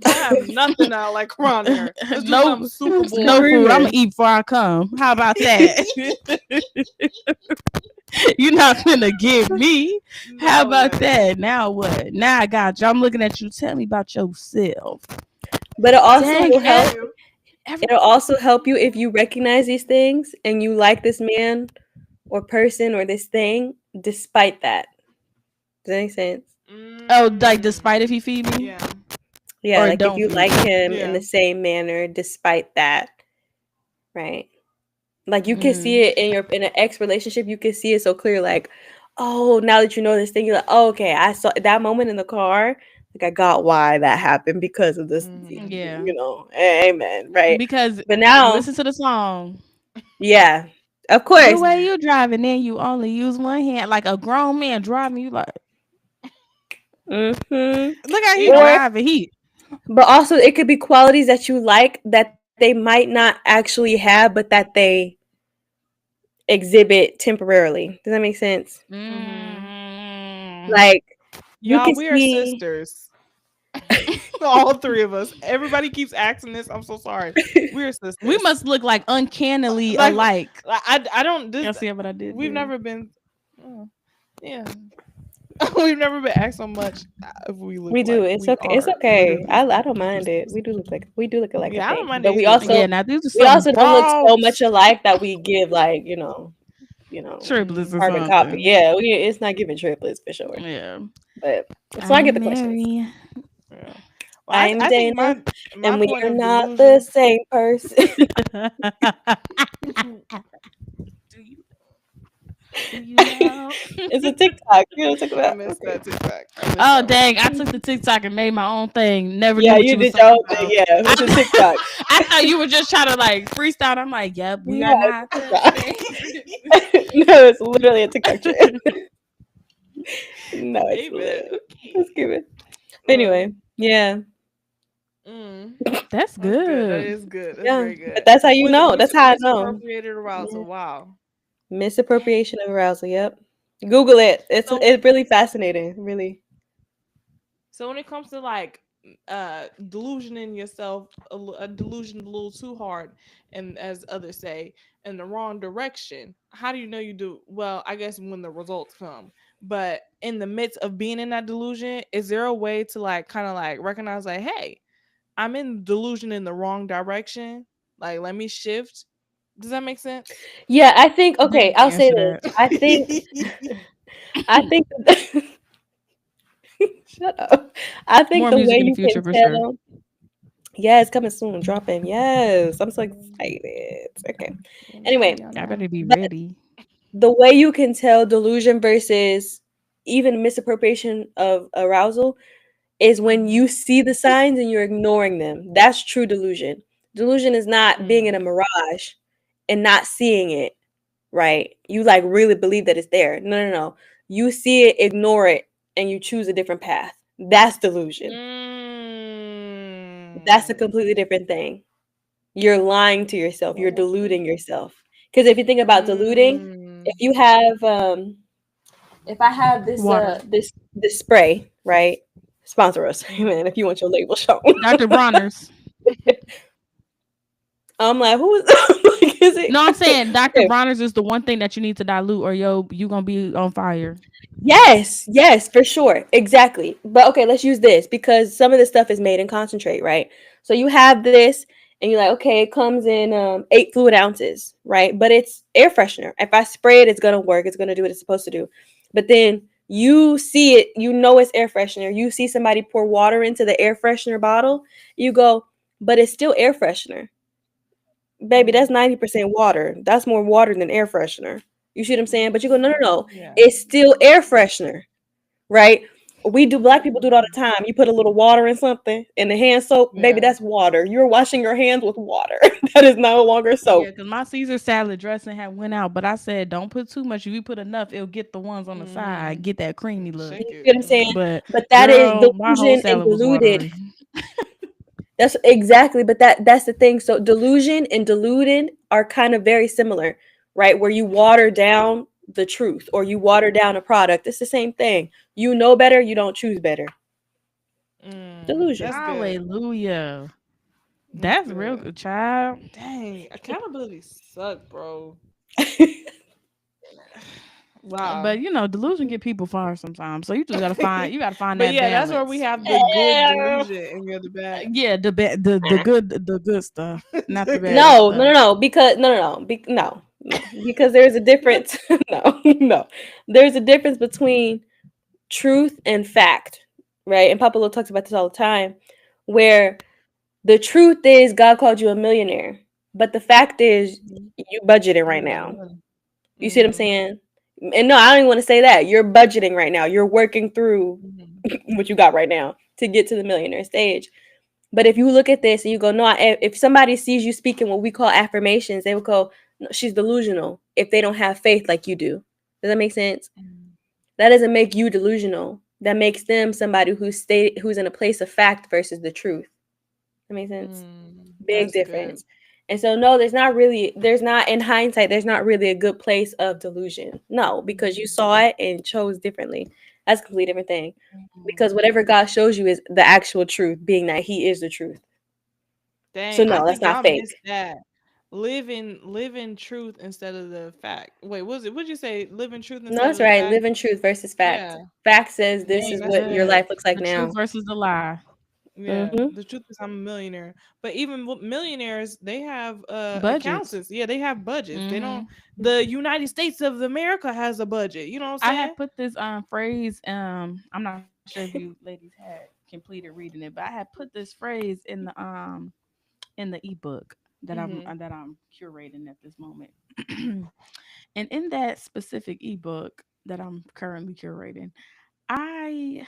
I have nothing I like around here. No food. I'm gonna eat before I come. How about that? You're not gonna get me. How about that? Now what? Now I got you. I'm looking at you. Tell me about yourself. But it also will help. It'll also help you if you recognize these things and you like this man or person or this thing despite that. Does that make sense? Oh, like despite if he feed me? Yeah, like if you like him in the same manner despite that. Right. Like you can see it in an ex relationship, you can see it so clear, like, oh, now that you know this thing, you're like, oh, okay, I saw that moment in the car. Like I got why that happened because of this, amen, right? But now listen to the song. Yeah, of course. The way you driving, then you only use one hand, like a grown man driving. You like, look how he driving. But also, it could be qualities that you like that they might not actually have, but that they exhibit temporarily. Does that make sense? Like, y'all, we are sisters. All three of us. Everybody keeps asking this. I'm so sorry. We're sisters. We must look like uncannily alike. I don't. Y'all see what I did? We've never been. Yeah. We've never been asked so much if we look. We do. Like it's okay. It's okay. I don't mind it. We do look alike. Yeah, I don't mind. But we also don't look so much alike that we give like triplets or carbon copy. Yeah, it's not giving triplets for sure. Yeah, but let's not get the questions. Yeah. Well, I'm Dana, and we are not the same person. It's a TikTok. You know, talk about. I missed that TikTok. Oh dang! I took the TikTok and made my own thing. Never. Yeah, knew you did your own thing. Yeah, it's a TikTok. I thought you were just trying to like freestyle. I'm like, yep, we are not. No, it's literally a TikTok trend. No, it's good. But anyway, yeah. That's good. That is good. That's very good. But that's how you know. That's how I know. Misappropriated arousal. Wow. Misappropriation of arousal. Yep. Google it. It's really fascinating. Really. So when it comes to like delusion in yourself, a delusion a little too hard, and as others say, in the wrong direction, how do you know you do? Well, I guess when the results come. But in the midst of being in that delusion, is there a way to like kind of like recognize like, hey, I'm in delusion in the wrong direction. Like, let me shift. Does that make sense? Yeah, I think. Okay, I'll say this. I think. Shut up. I think more the way you can tell. Sure. Yeah, it's coming soon. Dropping. Yes, I'm so excited. Okay. Anyway, I better be ready. The way you can tell delusion versus even misappropriation of arousal is when you see the signs and you're ignoring them. That's true delusion. Delusion is not being in a mirage and not seeing it, right? You like really believe that it's there. No. You see it, ignore it, and you choose a different path. That's delusion. That's a completely different thing. You're lying to yourself. You're deluding yourself. Because if you think about deluding, if you have, if I have this, this spray, right? Sponsor us, man, if you want your label shown. Dr. Bronner's. I'm like, who is like, is it? No, I'm saying Dr. Bronner's is the one thing that you need to dilute or you gonna be on fire. Yes, yes, for sure. Exactly. But okay, let's use this because some of this stuff is made in concentrate, right? So you have this and you're like, okay, it comes in 8 fluid ounces, right? But it's air freshener. If I spray it, it's gonna work, it's gonna do what it's supposed to do. But then you see it, you know it's air freshener. You see somebody pour water into the air freshener bottle, you go, but it's still air freshener. Baby, that's Mm. 90% water. That's more water than air freshener. You see what I'm saying? But you go, no, no, no. Yeah. It's still air freshener, right? We do black people do it all Mm. the time. You put a little water in something in the hand soap, baby, Yeah. that's water. You're washing your hands with water. That is no longer Yeah, soap. because my Caesar salad dressing had went out, but I said don't put too much. If you put enough, it'll get the ones on the side, Mm-hmm. get that creamy look. You Shake see it. what I'm saying? Mm-hmm. But But that is girl, my whole delusion and salad was diluted. watery. That's exactly, but that's the thing. So delusion and diluted are kind of very similar, right? Where you water down the truth or you water down a product. It's the same thing. You know better, you don't choose better. Delusion. That's good. Hallelujah. That's That's real good. good, child. Dang, accountability suck, bro. Wow. But delusion get people far sometimes. So you just gotta find But that yeah, that's where we balance. have the good delusion and you're the bad. Yeah, the good stuff, not the bad No, no, stuff. no, no. Because no. Because there's a difference. No, no. There's a difference between truth and fact, right? And Papa Lo talks about this all the time, where the truth is God called you a millionaire, but the fact is Mhm. you budgeting You right got now. money. You see what I'm Mm-hmm. saying? And no, I don't even want to say that. You're budgeting right now. You're working through Mm-hmm. what you got right now to get to the millionaire stage. But if you look at this and you go, no, if somebody sees you speaking what we call affirmations, they will go, no, she's delusional if they don't have faith like you do. Does that make sense? That doesn't make you delusional. That makes them somebody who's in a place of fact versus the truth. That makes sense. Big That's good. difference. And so no, there's not in hindsight, there's not really a good place of delusion. No, because you Mhm. saw it and chose differently. That's a completely different thing. Because Mhm. whatever God shows you is the actual truth, being that He is the truth. So Dang, I no, that's think not y'all missed fake. that. Live in truth instead of the fact. Wait, what was it? What'd you say? Live in truth No, instead that's of the right. fact? Live in truth versus fact. Yeah. Fact says this Dang, is That's that's what your good. good. life looks like The truth now. versus the lie. Yeah, Hmm. the truth is I'm a millionaire. But even millionaires, they have Budgets. accountants. Yeah, they have budgets. They don't. Hmm. The United States of America has a budget. You know what I'm I saying? had put this phrase. I'm not sure if you ladies had completed reading it, but I had put this phrase in the ebook Mhm. that I'm curating at this moment. And in that specific ebook that I'm currently curating, I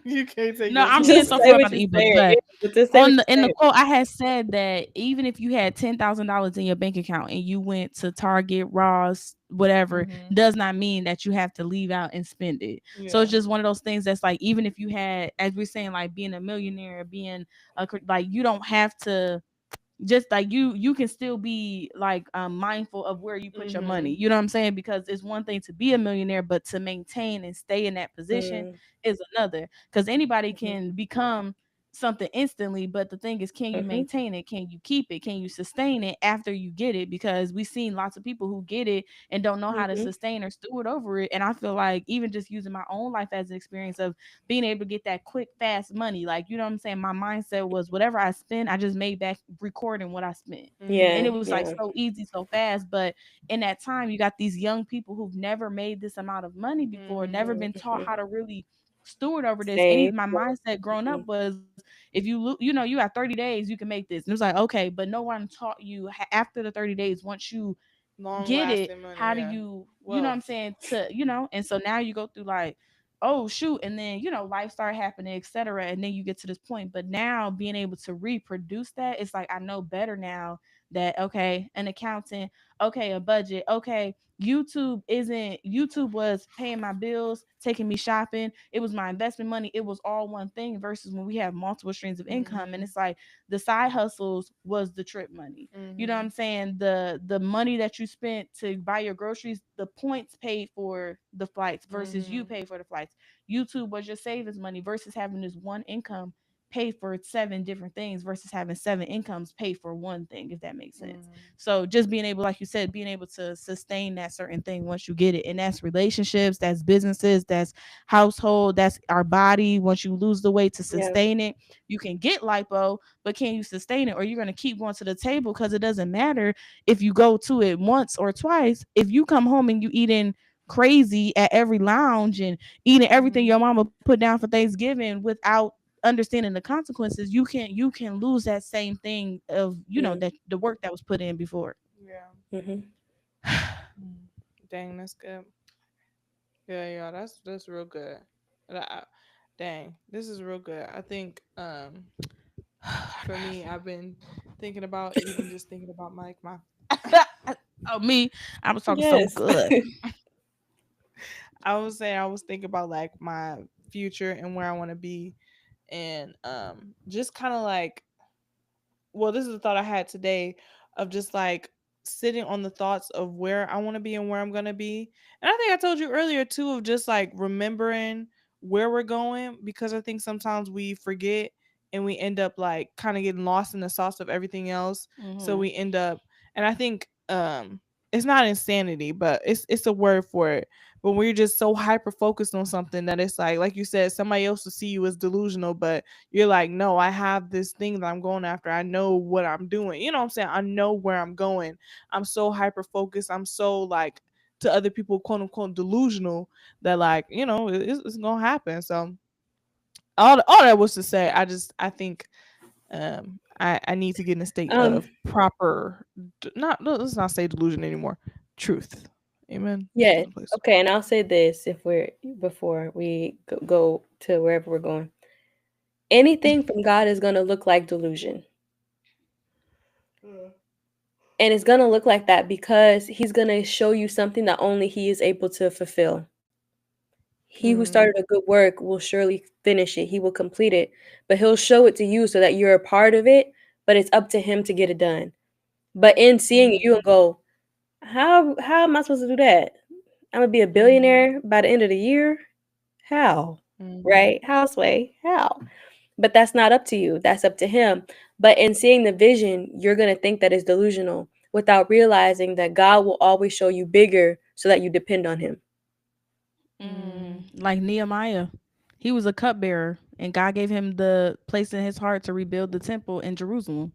You can't take no, I'm yourself being Just so say fair serious. what about the you're ebook, saying. but Yeah, but just say what in you're the saying. quote I had said that even if you had $10,000 in your bank account and you went to Target, Ross, whatever, Mhm. does not mean that you have to leave out and spend it. So Yeah. it's just one of those things that's like, even if you had, as we're saying, like being a millionaire, being like, you don't have to, just like you can still be like mindful of where you put your money, Mhm. you know what I'm saying, because it's one thing to be a millionaire, but to maintain and stay in that position Mm, is another, because anybody mhm, can become something instantly, but the thing is, can you mhm, maintain it, can you keep it, can you sustain it after you get it, because we've seen lots of people who get it and don't know how to mhm, sustain or steward over it. And I feel like even just using my own life as an experience of being able to get that quick, fast money. Like, you know what I'm saying? My mindset was whatever I spend, I just made back recording what I spent. And yeah, it Mhm. was like yeah. so easy, so fast. But in that time, you got these young people who've never made this amount of money before, never Mhm. been taught Mhm. how to really steward over this. Save. My mindset growing up Mhm, was, if you got 30 days, you can make this. And it was like, okay, but no one taught you after the 30 days, once you Long get it, lasting money. how do Yeah. you know what I'm Wealth. saying, and so now you go through like, oh shoot, and then life start happening, etc., and then you get to this point. But now being able to reproduce that, it's like I know better now that, okay, an accountant, okay, a budget, okay, YouTube was paying my bills, taking me shopping, it was my investment money, it was all one thing, versus when we have multiple streams of income, and Mhm. it's like the side hustles was the trip money. You know what I'm Mhm. saying? The money that you spent to buy your groceries, the points paid for the flights versus you Mhm. paid for the flights. YouTube was your savings money versus having this one income pay for 7 different things versus having 7 incomes pay for one thing, if that makes sense. Mm. So just being able, like you said, being able to sustain that certain thing once you get it. And that's relationships, that's businesses, that's household, that's our body. Once you lose the weight to Yeah. sustain it, you can get lipo, but can you sustain it? Or you're going to keep going to the table, because it doesn't matter if you go to it once or twice. If you come home and you eating crazy at every lounge and eating everything your mama put down for Thanksgiving without understanding the consequences, you can lose that same thing of that the work that was put in before. Yeah. Mm-hmm. Mm. Dang, that's good. Yeah, yeah, that's real good. Dang, this is real good. I think for me, I've been thinking about even just thinking about my Oh, me, I was talking so Yes. good. I was saying I was thinking about like my future and where I want to be, and just kind of like, well, this is a thought I had today of just like sitting on the thoughts of where I want to be and where I'm going to be. And I think I told you earlier too of just like remembering where we're going, because I think sometimes we forget and we end up like kind of getting lost in the sauce of everything else. So Mm-hmm. we end up, and I think it's not insanity, but it's a word for it. But when you're just so hyper focused on something that it's like you said, somebody else will see you as delusional, but you're like, no, I have this thing that I'm going after. I know what I'm doing. You know what I'm saying? I know where I'm going. I'm so hyper focused. I'm so like, to other people, quote unquote, delusional, that like, it's gonna happen. So all that was to say, I think I need to get in a state um. of proper, not, let's not say delusion anymore, truth. Amen. That's Yeah. the place. Okay. And I'll say this if we're before we go to wherever we're going. Anything from God is gonna look like delusion, and it's gonna look like that because He's gonna show you something that only He is able to fulfill. He who Mm, started a good work will surely finish it. He will complete it, but He'll show it to you so that you're a part of it. But it's up to Him to get it done. But in seeing you mm, and go, how am I supposed to do that? I'm gonna be a mm, billionaire by the end of the year. How? mm, Right? Houseway. How? But that's not up to you. That's up to Him. But in seeing the vision, you're gonna think that it's delusional without realizing that God will always show you bigger so that you depend on Him. mm, Like Nehemiah, he was a cupbearer, and God gave him the place in his heart to rebuild the temple in Jerusalem.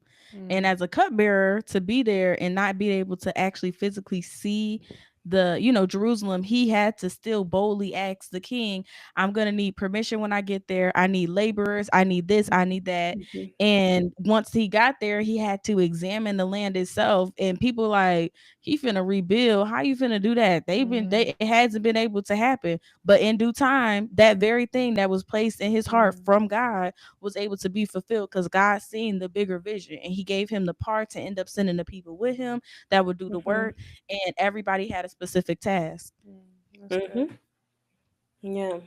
And mm, as a cupbearer, to be there and not be able to actually physically see Jerusalem, he had to still boldly ask the king, I'm going to need permission when I get there. I need laborers. I need this. I need that. Mhm. And once he got there, he had to examine the land itself. And people like, he finna rebuild. How you finna do that? They mm, it hasn't been able to happen. But in due time, that very thing that was placed in his heart mm, from God was able to be fulfilled, because God seen the bigger vision, and he gave him the part to end up sending the people with him that would do the Mhm. work, and everybody had a specific task. mm. That's good. Mhm. Yeah.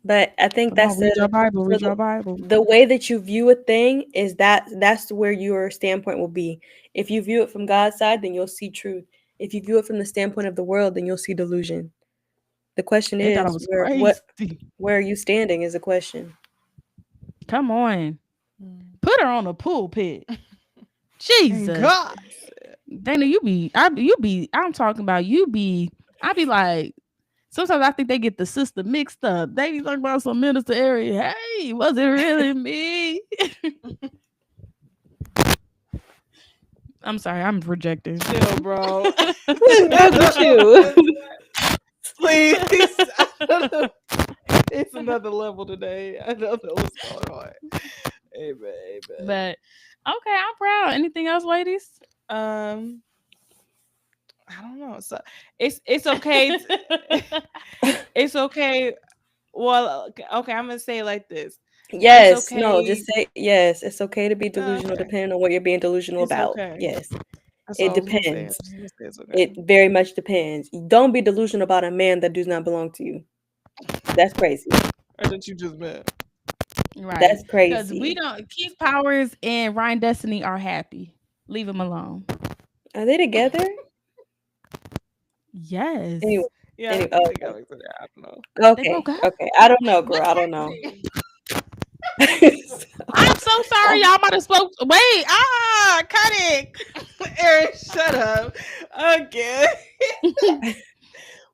But I think Come on, that's read your Bible, so read your Bible. the way that you view a thing is that's where your standpoint will be. If you view it from God's side, then you'll see truth. If you view it from the standpoint of the world, then you'll see delusion. The question They thought I is was crazy. where are you standing is a question. Come on, Mm. put her on a pulpit. And Jesus, God. Dana, I'm talking about you be. I be like, sometimes I think they get the sister mixed up. They be talking about some minister area. Hey, was it really me? I'm sorry, I'm projecting. Chill, bro. What is wrong with you? Please. It's another level today. I don't know what's going on. Amen. Amen. But okay, I'm proud. Anything else, ladies? Um, I don't know. So it's okay. It's okay. Well, okay. I'm gonna say it like this. It's Yes, no, okay. just say yes. It's okay to be delusional Okay. depending on what you're being delusional It's about. okay. Yes. That's all It I was gonna say. I depends. was just gonna say it's okay. It very much depends. Don't be delusional about a man that does not belong to you. That's crazy. Or that you just met. Right. That's Because we crazy. don't Keith Powers and Ryan Destiny are happy. Leave them alone. Are they together? Anyway, Yes. Yeah, I anyway, think they okay. got like that. I don't know. They broke Okay, up. okay. I don't know, What girl. I don't know. happened? so sorry, y'all might have spoke. Wait, cut it. Aaron, shut up. Okay.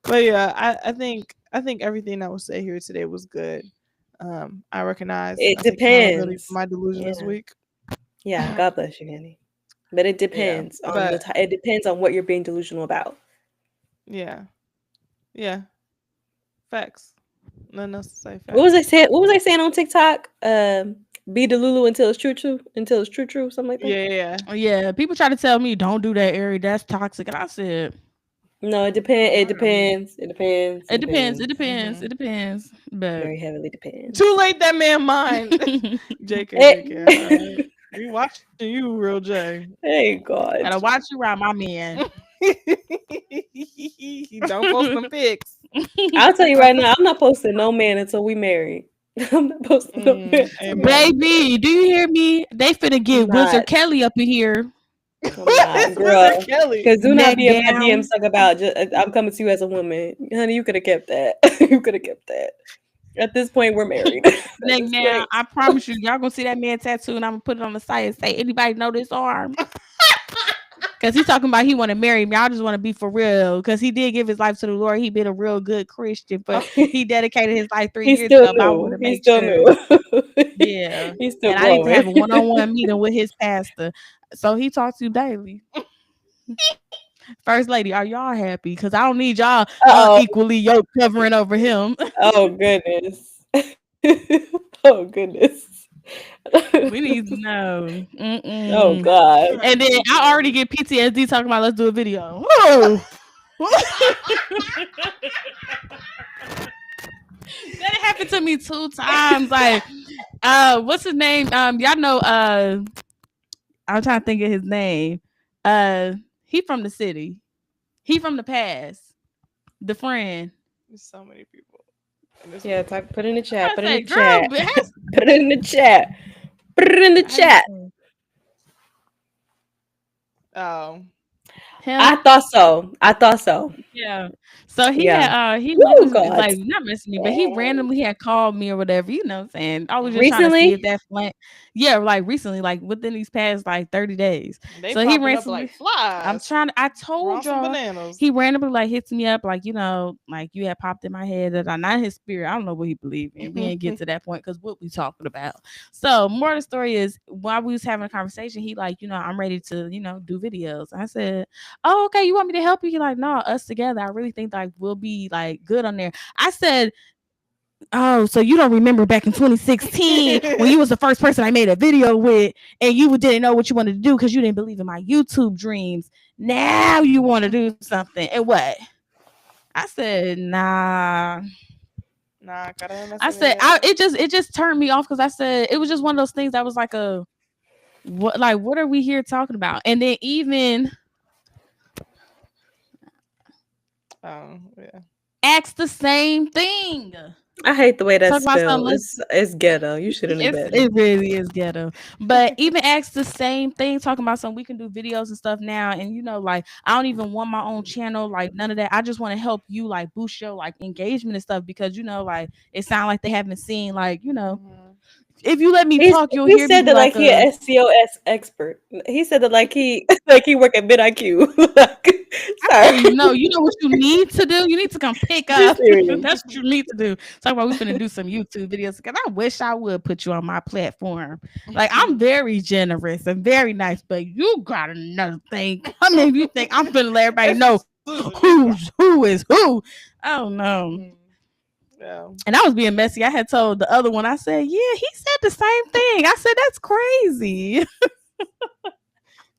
But yeah, I think everything that was said here today was good. I recognize It I take accountability for depends. my delusion this Yeah. week. Yeah. God bless you, Annie. But it Yeah, depends on but it depends on what you're being delusional about. yeah, yeah, facts. Nothing else to say. What was Facts. I saying? What was I saying on TikTok? Be Delulu until it's true, until it's true, something like that. Yeah, yeah. Yeah, people try to tell me don't do that, Ari. That's toxic, and I said No, it depends. It Mm, depends. It depends. It it depends. It depends. depends. It mhm. depends. But Very heavily depends. Too late, that man mine. JK, JK. All It, right. We watching you, real J. hey God. gotta watch you around my man. Don't post them pics. I'll tell you right now, I'm not posting no man until we married. I'm not posting no man until we Amen. Baby, do you hear me? They finna I'm get not. Wizard Kelly up in here, I'm What not, is Wizard girl. Kelly? Because do not neck be in my down, DMs talk about. I'm coming to you as a woman, honey. You could have kept that. You could have kept that. At this point, we're married. At neck this down. point, I promise you, y'all gonna see that man tattoo, and I'm gonna put it on the site and say, anybody know this arm? Cause he's talking about he want to marry me. I just want to be for real. Cause he did give his life to the Lord. He been a real good Christian, but he dedicated his life 3 he's years still ago. But I want new. to He's make still sure, new. yeah. He's still And I need to have growing. a one-on-one meeting with his pastor. So he talks to you daily. First lady, are y'all happy? Cause I don't need y'all Oh. unequally yoke covering over him. Oh goodness. Oh goodness. We need to know. Oh Mm-mm. God. And then I already get PTSD talking about let's do a video. Whoa. That happened to me 2 times. Like, what's his name? Y'all know. I'm trying to think of his name. He from the city. He from the past. The friend. There's so many people. Yeah, put in the chat. I Put in the say, chat. girl, Put it in the chat. Put it in the chat. Oh. him. I thought so. I thought so. Yeah. So he Yeah. had he Oh messaged, God. like not messaged me, but he randomly had called me or whatever, you know what I'm saying? I was just trying to see if Recently? that flat like recently, like within these past like 30 days. They So he popping up randomly like flies. I Raw told some y'all bananas. he randomly like hits me up like, you know, like you had popped in my head that I not his spirit. I don't know what he believed in. We ain't get to that point because what we talking about. So more of the story is while we was having a conversation, he like, you know, I'm ready to, you know, do videos. I said, oh, okay, you want me to help you? He like, no, us together. I really think like we'll be like good on there. I said, oh, so you don't remember back in 2016 when you was the first person I made a video with and you didn't know what you wanted to do because you didn't believe in my YouTube dreams. Now you want to do something. And what? I said, nah. Nah, gotta mess I with said, it. it just turned me off because I said it was just one of those things that was like what are we here talking about? And then even Yeah. asked the same thing. I hate the way that's Talk about spelled. something. It's ghetto. You should have known better. It really is ghetto. But even asked the same thing, talking about something we can do videos and stuff now. And you know, like I don't even want my own channel, like none of that. I just want to help you like boost your like engagement and stuff because you know, like it sounds like they haven't seen like, you know, if you let me talk, you'll He hear me said be that like like he an SEO expert. He said that like he like he work at vidIQ. Like, I sorry. say, no, you know what you need to do? You need to come pick Just up. serious. That's what you need to do. Talk about we finna do some YouTube videos. Because I wish I would put you on my platform. Like I'm very generous and very nice, but you got another thing. I mean, you think I'm finna let everybody know who is who. Oh no. Yeah. And I was being messy. I had told the other one, I said, yeah, he said the same thing. I said, that's crazy.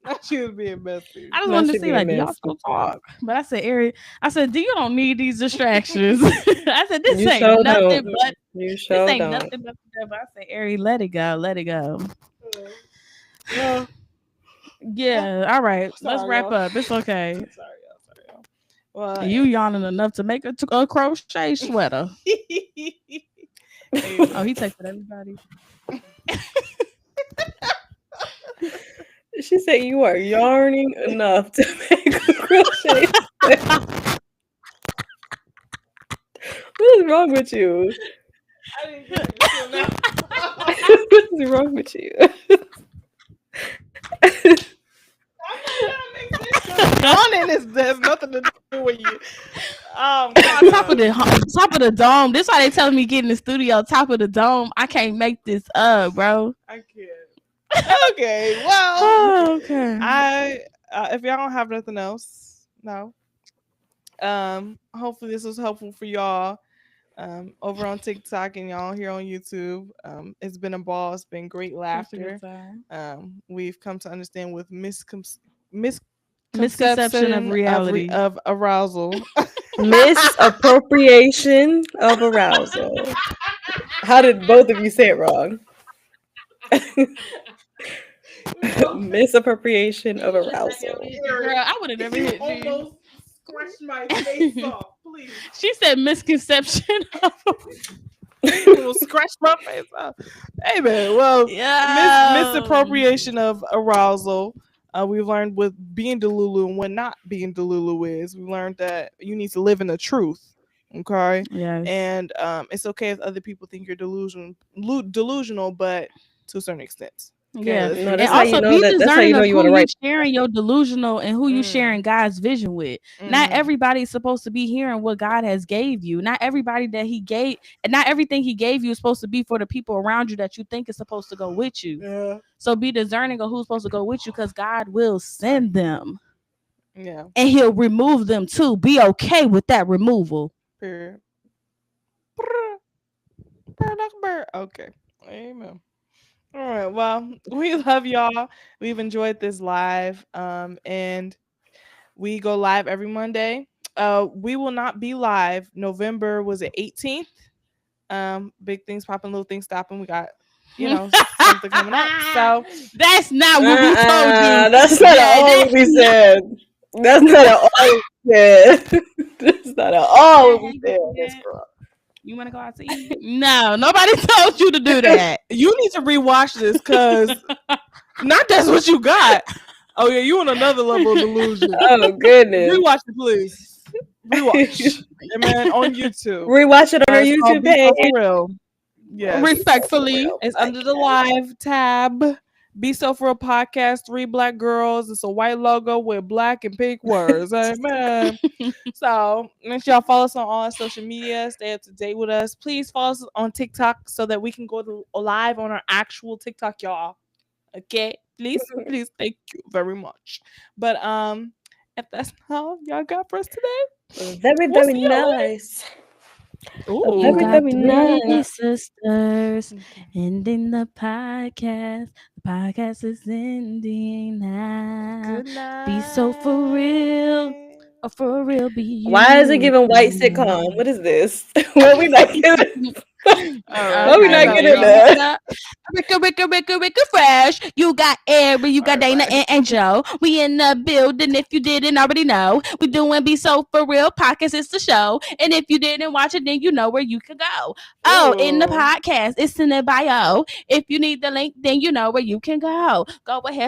Not she was being messy. I just Not wanted to she see, like, do being y'all messy. still talk? But I said, Eric, I said, do you don't need these distractions? I said, this You ain't sure nothing don't. but You this sure ain't don't. nothing but the devil. I said, Eric, let it go, let it go. No. Yeah, all right. Let's Sorry, wrap y'all. up. It's okay. Sorry, y'all. Well, You yawning enough to make a crochet sweater. Oh, he texted everybody. She said you are yarning enough to make a crochet. What is wrong with you? I didn't get it until now. What's is wrong with you? I'm not trying to make sense because yawning there's nothing to do with you. Top of the dome. This why they telling me get in the studio. Top of the dome. I can't make this up, bro. I can't. Okay, well, Okay. I if y'all don't have nothing else, no. Hopefully this was helpful for y'all. Over on TikTok and y'all here on YouTube. It's been a ball. It's been great laughter. We've come to understand with Misconception of reality. of arousal. Misappropriation of arousal. How did both of you say it wrong? Misappropriation of arousal. Girl, I would have never hit you. Almost scratched my face off. Please. She said misconception of Scratch my face off. Hey man, well, misappropriation of arousal. We've learned with being Delulu and when not being Delulu is. We learned that you need to live in the truth. Okay. Yes. And it's okay if other people think you're delusional, but to a certain extent. Okay, yeah. No, And also be discerning of who you sharing your delusional and who you sharing God's vision with. Not everybody's supposed to be hearing what God has gave you. Not everybody that he gave, and not everything he gave you is supposed to be for the people around you that you think is supposed to go with you. Yeah. So be discerning of who's supposed to go with you because God will send them. Yeah. And he'll remove them too. Be okay with that removal. Period. Okay. Amen. All right. Well, we love y'all. We've enjoyed this live. And we go live every Monday. We will not be live. November was it 18th? Big things popping, little things stopping. We got, something coming up. So that's not what we told you. That's not all we said. That's not all we said. That's not all we said. You want to go out to eat? No, nobody told you to do that. You need to rewatch this because not that's what you got. Oh yeah, you on another level of delusion. Oh goodness. Rewatch it, please. Rewatch. Yeah, man, on YouTube. Rewatch it on our YouTube page. For real. Yes. Respectfully. It's under the live tab. Be So For Real Podcast, 3 black girls. It's a white logo with black and pink words. Amen. So make sure y'all follow us on all our social media. Stay up to date with us. Please follow us on TikTok so that we can go live on our actual TikTok, y'all. Okay? Please, thank you very much. But if that's all y'all got for us today, very nice. Ooh, you got three sisters ending the podcast. The podcast is ending now. Good night. Be so for real. Or for real, be. Why is it giving white sitcom? What is this? What we not getting? What we not getting there? Ricka, fresh. You got Ari, you got Dana and Joe. We in the building. If you didn't already know, we doing Be So For Real podcast. It's the show, and if you didn't watch it, then you know where you can go. Oh, in the podcast, it's in the bio. If you need the link, then you know where you can go. Go ahead.